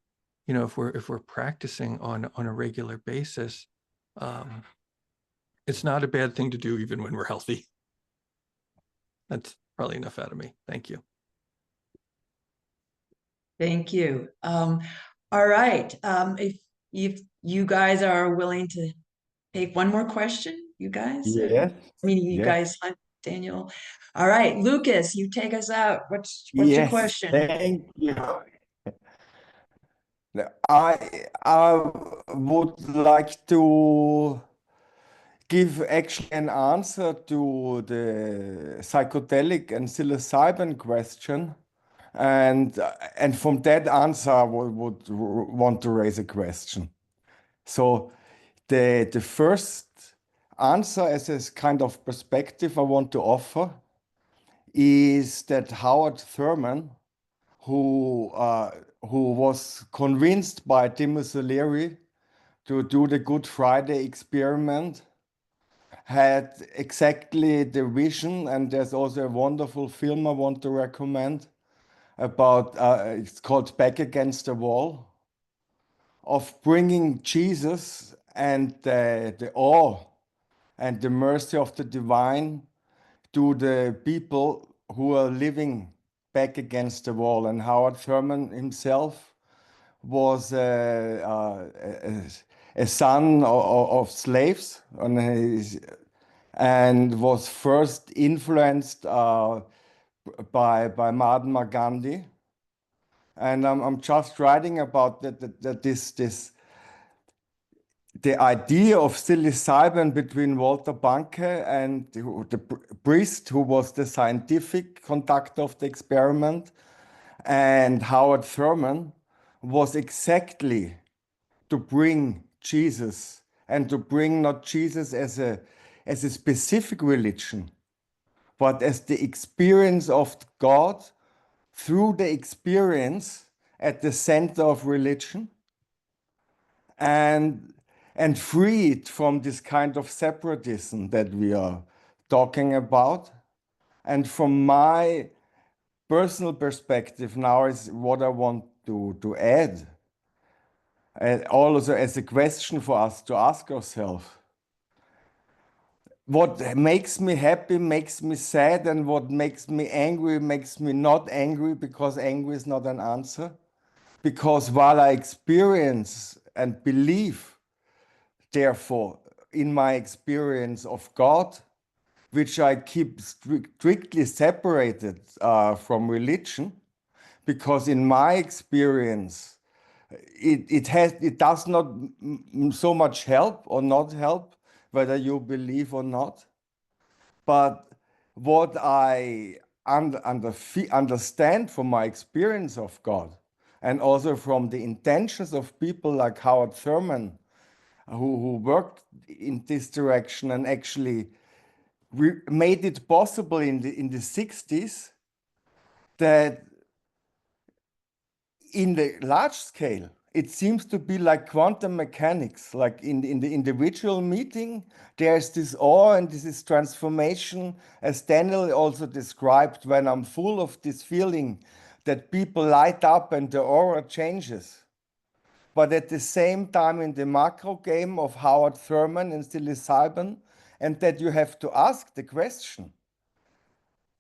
you know, if we're practicing on a regular basis, it's not a bad thing to do even when we're healthy. That's probably enough out of me. Thank you. Thank you. All right. If you guys are willing to take one more question, you guys? Yes. I mean, you Yes. guys, Daniel. All right, Lucas, you take us out. What's your Yes. question? Thank you. I would like to give actually an answer to the psychedelic and psilocybin question. And from that answer, I would want to raise a question. So the first answer as a kind of perspective I want to offer is that Howard Thurman, who was convinced by Timothy Leary to do the Good Friday experiment, had exactly the vision, and there's also a wonderful film I want to recommend about, it's called Back Against the Wall, of bringing Jesus and the awe and the mercy of the divine to the people who are living back against the wall. And Howard Thurman himself was a son of slaves, and was first influenced by Mahatma Gandhi. And I'm just writing about that the idea of psilocybin between Walter Banke and the priest who was the scientific conductor of the experiment and Howard Thurman was exactly to bring Jesus, and to bring not Jesus as a specific religion, but as the experience of God through the experience at the center of religion, and freed from this kind of separatism that we are talking about. And from my personal perspective now is what I want to add, also as a question for us to ask ourselves. What makes me happy makes me sad, and what makes me angry makes me not angry, because angry is not an answer. Because while I experience and believe, therefore, in my experience of God, which I keep strictly separated from religion, because in my experience, it does not so much help or not help whether you believe or not. But what I understand from my experience of God, and also from the intentions of people like Howard Thurman, who worked in this direction and actually made it possible in the 60s, that in the large scale, it seems to be like quantum mechanics. Like in the individual meeting, there's this awe and this transformation, as Daniel also described, when I'm full of this feeling that people light up and the aura changes. But at the same time, in the macro game of Howard Thurman and psilocybin, and that you have to ask the question,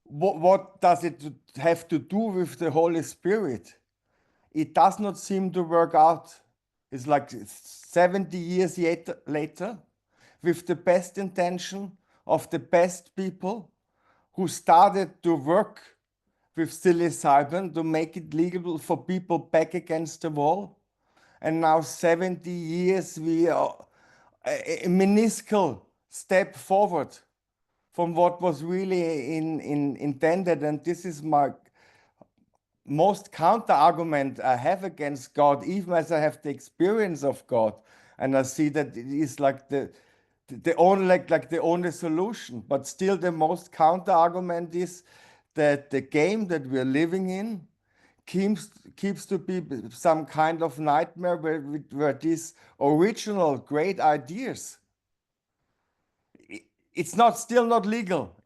what does it have to do with the Holy Spirit? It does not seem to work out. It's like 70 years later, with the best intention of the best people who started to work with psilocybin to make it legal for people back against the wall. And now 70 years, we are a minuscule step forward from what was really intended. And this is my most counter argument I have against God, even as I have the experience of God, and I see that it is like the only like the only solution. But still, the most counter argument is that the game that we're living in keeps to be some kind of nightmare where these original great ideas, it's still not legal.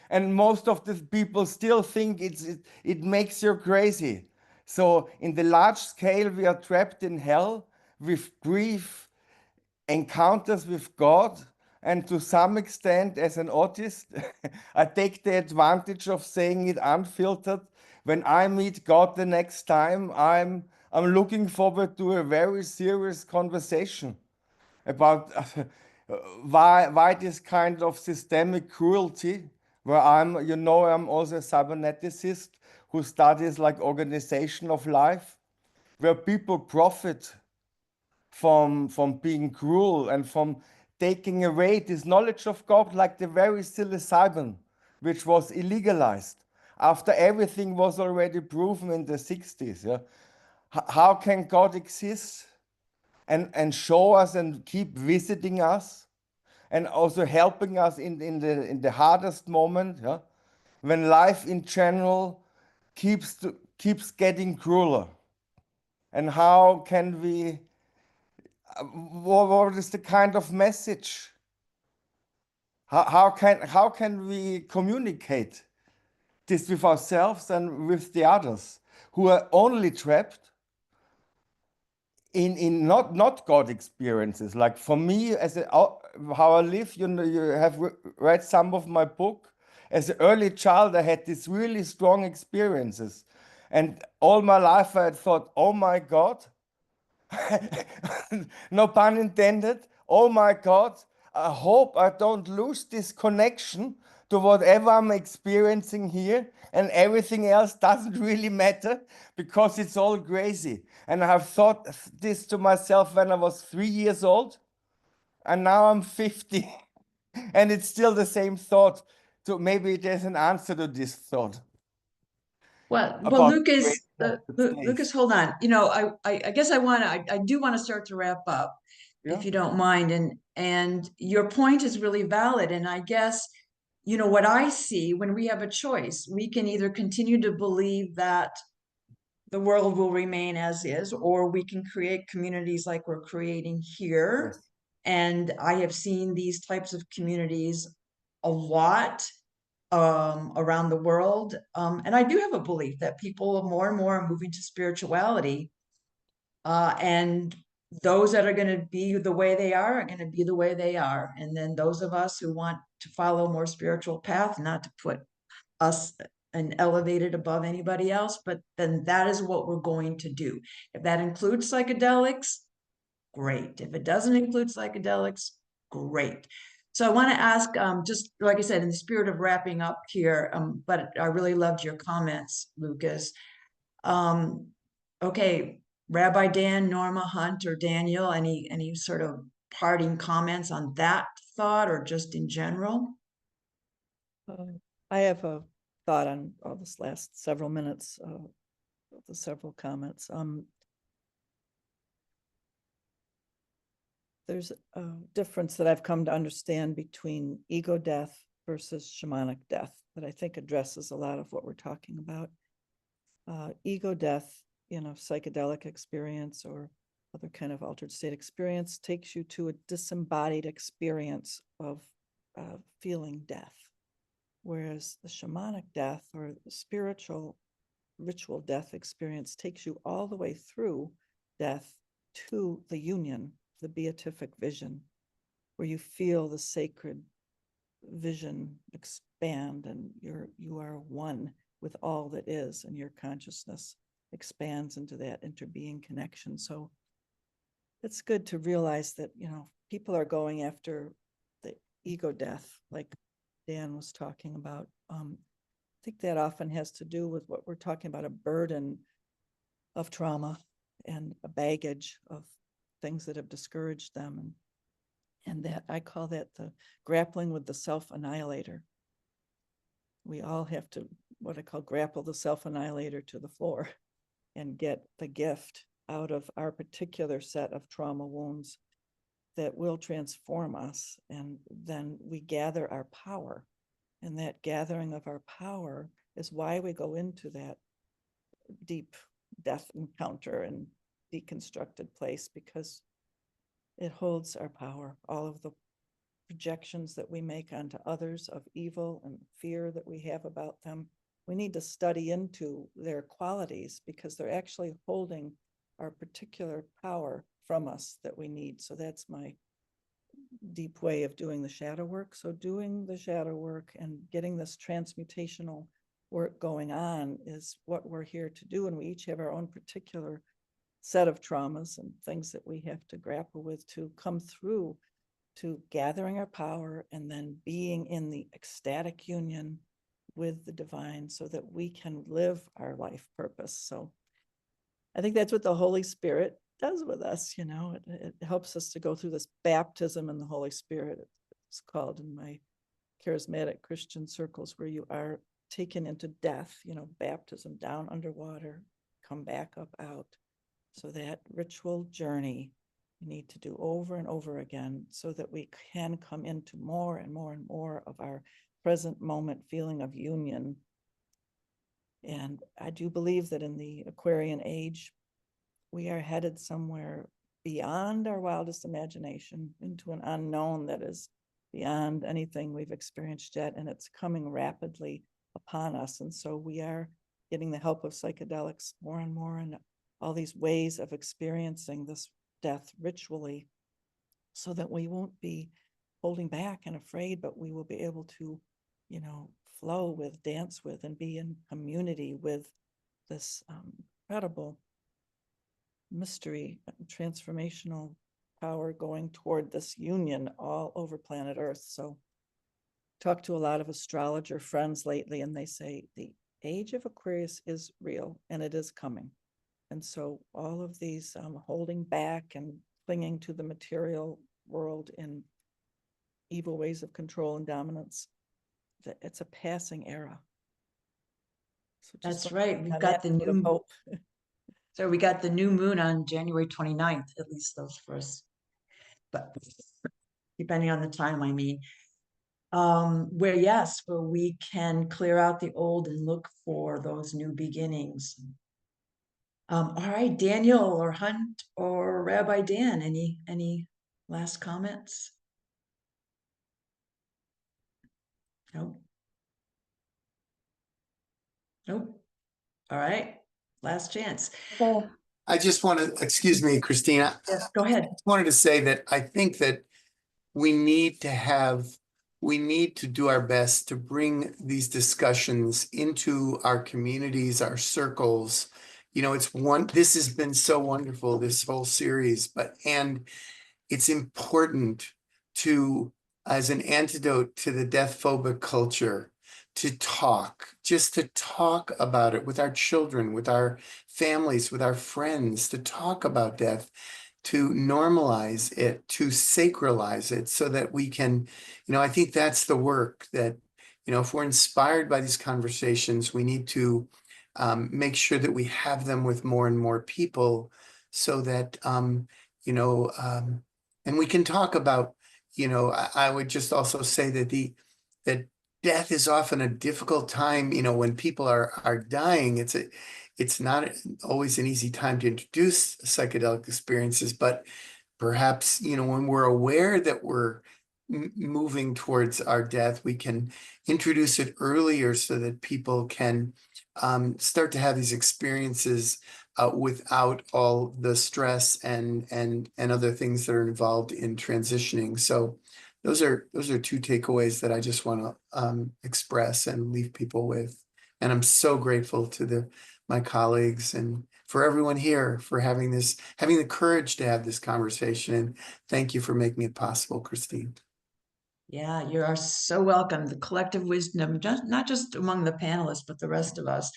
And most of the people still think it makes you crazy. So in the large scale, we are trapped in hell with brief encounters with God. And to some extent, as an autist, I take the advantage of saying it unfiltered. When I meet God the next time, I'm looking forward to a very serious conversation about why this kind of systemic cruelty, where I'm also a cyberneticist who studies like organization of life, where people profit from being cruel and from taking away this knowledge of God, like the very psilocybin, which was illegalized after everything was already proven in the 60s. Yeah? How can God exist and show us and keep visiting us and also helping us in the hardest moment, yeah? When life in general keeps getting crueler? And how can we, what is the kind of message? How can we communicate this with ourselves and with the others who are only trapped in not God experiences? Like for me, how I live, you have read some of my book. As an early child, I had these really strong experiences, and all my life I had thought, oh my God, no pun intended. Oh my God, I hope I don't lose this connection to whatever I'm experiencing here, and everything else doesn't really matter because it's all crazy. And I have thought this to myself when I was 3 years old, and now I'm 50, and it's still the same thought. So maybe there's an answer to this thought. Well, About Lucas, great Lucas, days. hold on. I guess I do want to start to wrap up, Yeah. if you don't mind. And your point is really valid. And I guess, what I see when we have a choice, we can either continue to believe that the world will remain as is, or we can create communities like we're creating here. Yes. And I have seen these types of communities a lot around the world. And I do have a belief that people more and more are moving to spirituality. And those that are going to be the way they are going to be the way they are. And then those of us who want to follow a more spiritual path, not to put us and elevated above anybody else, but then that is what we're going to do. If that includes psychedelics, great. If it doesn't include psychedelics, great. So I want to ask, just like I said, in the spirit of wrapping up here, but I really loved your comments, Lucas. Okay, Rabbi Dan, Norma, Hunt, or Daniel, any sort of parting comments on that thought, or just in general? I have a thought on all this last several minutes of the several comments. There's a difference that I've come to understand between ego death versus shamanic death that I think addresses a lot of what we're talking about. Ego death, psychedelic experience or other kind of altered state experience takes you to a disembodied experience of feeling death. Whereas the shamanic death or the spiritual ritual death experience takes you all the way through death to the union, the beatific vision, where you feel the sacred vision expand and you are one with all that is, and your consciousness expands into that interbeing connection. So it's good to realize that, people are going after the ego death, like Dan was talking about. I think that often has to do with what we're talking about, a burden of trauma and a baggage of things that have discouraged them. And that I call that the grappling with the self-annihilator. We all have to, what I call, grapple the self-annihilator to the floor and get the gift out of our particular set of trauma wounds that will transform us. And then we gather our power. And that gathering of our power is why we go into that deep death encounter and deconstructed place, because it holds our power. All of the projections that we make onto others of evil and fear that we have about them, we need to study into their qualities, because they're actually holding our particular power from us that we need. So that's my deep way of doing the shadow work. So doing the shadow work and getting this transmutational work going on is what we're here to do. And we each have our own particular set of traumas and things that we have to grapple with to come through to gathering our power and then being in the ecstatic union with the divine so that we can live our life purpose. So I think that's what the Holy Spirit does with us. You know, it helps us to go through this baptism in the Holy Spirit. It's called in my charismatic Christian circles, where you are taken into death, you know, baptism down underwater, come back up out. So that ritual journey we need to do over and over again so that we can come into more and more and more of our present moment feeling of union. And I do believe that in the Aquarian age, we are headed somewhere beyond our wildest imagination, into an unknown that is beyond anything we've experienced yet, and it's coming rapidly upon us. And so we are getting the help of psychedelics more and more, and all these ways of experiencing this death ritually, so that we won't be holding back and afraid, but we will be able to, you know, flow with, dance with, and be in community with this incredible mystery, transformational power going toward this union all over planet Earth. So talked to a lot of astrologer friends lately, and they say the age of Aquarius is real and it is coming. And so all of these holding back and clinging to the material world in evil ways of control and dominance, that it's a passing era. So That's right. We've got the new hope. So we got the new moon on January 29th, at least those first, but depending on the time, I mean, where we can clear out the old and look for those new beginnings. All right, Daniel or Hunt or Rabbi Dan, any last comments? Nope. Nope. All right, last chance. I just want to, excuse me, Christina. Yes, go ahead. I wanted to say that I think that we need to do our best to bring these discussions into our communities, our circles. You know, this has been so wonderful, this whole series, and it's important to, as an antidote to the death phobic culture, just to talk about it with our children, with our families, with our friends, to talk about death, to normalize it, to sacralize it, so that we can, you know, I think that's the work that, you know, if we're inspired by these conversations, we need to make sure that we have them with more and more people, so that, you know, and we can talk about, you know, I would just also say that that death is often a difficult time, you know, when people are dying. It's not always an easy time to introduce psychedelic experiences, but perhaps, you know, when we're aware that we're moving towards our death, we can introduce it earlier so that people can start to have these experiences without all the stress and other things that are involved in transitioning. So those are two takeaways that I just want to express and leave people with. And I'm so grateful to my colleagues and for everyone here for having the courage to have this conversation. And thank you for making it possible, Christine. Yeah, you are so welcome. The collective wisdom, not just among the panelists, but the rest of us.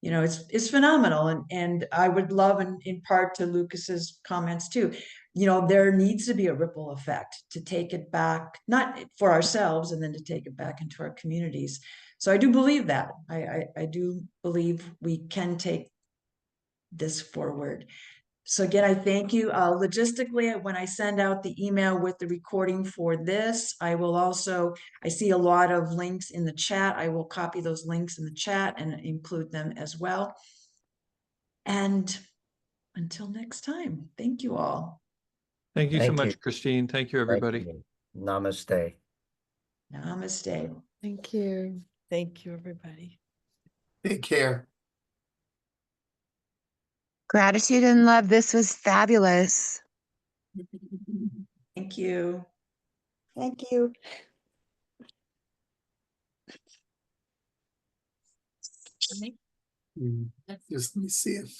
You know, it's phenomenal. And I would love, and in part to Lucas's comments too, you know, there needs to be a ripple effect to take it back, not for ourselves, and then to take it back into our communities. So I do believe that. I do believe we can take this forward. So again, I thank you. Logistically, when I send out the email with the recording for this, I will also, I see a lot of links in the chat. I will copy those links in the chat and include them as well. And until next time, thank you all. Thank you so Thank you. much, Christine. Thank you, Thank everybody. you. Namaste. Namaste. Thank you. Thank you, everybody. Take care. Gratitude and love. This was fabulous. Thank you. Thank you. Just let me see if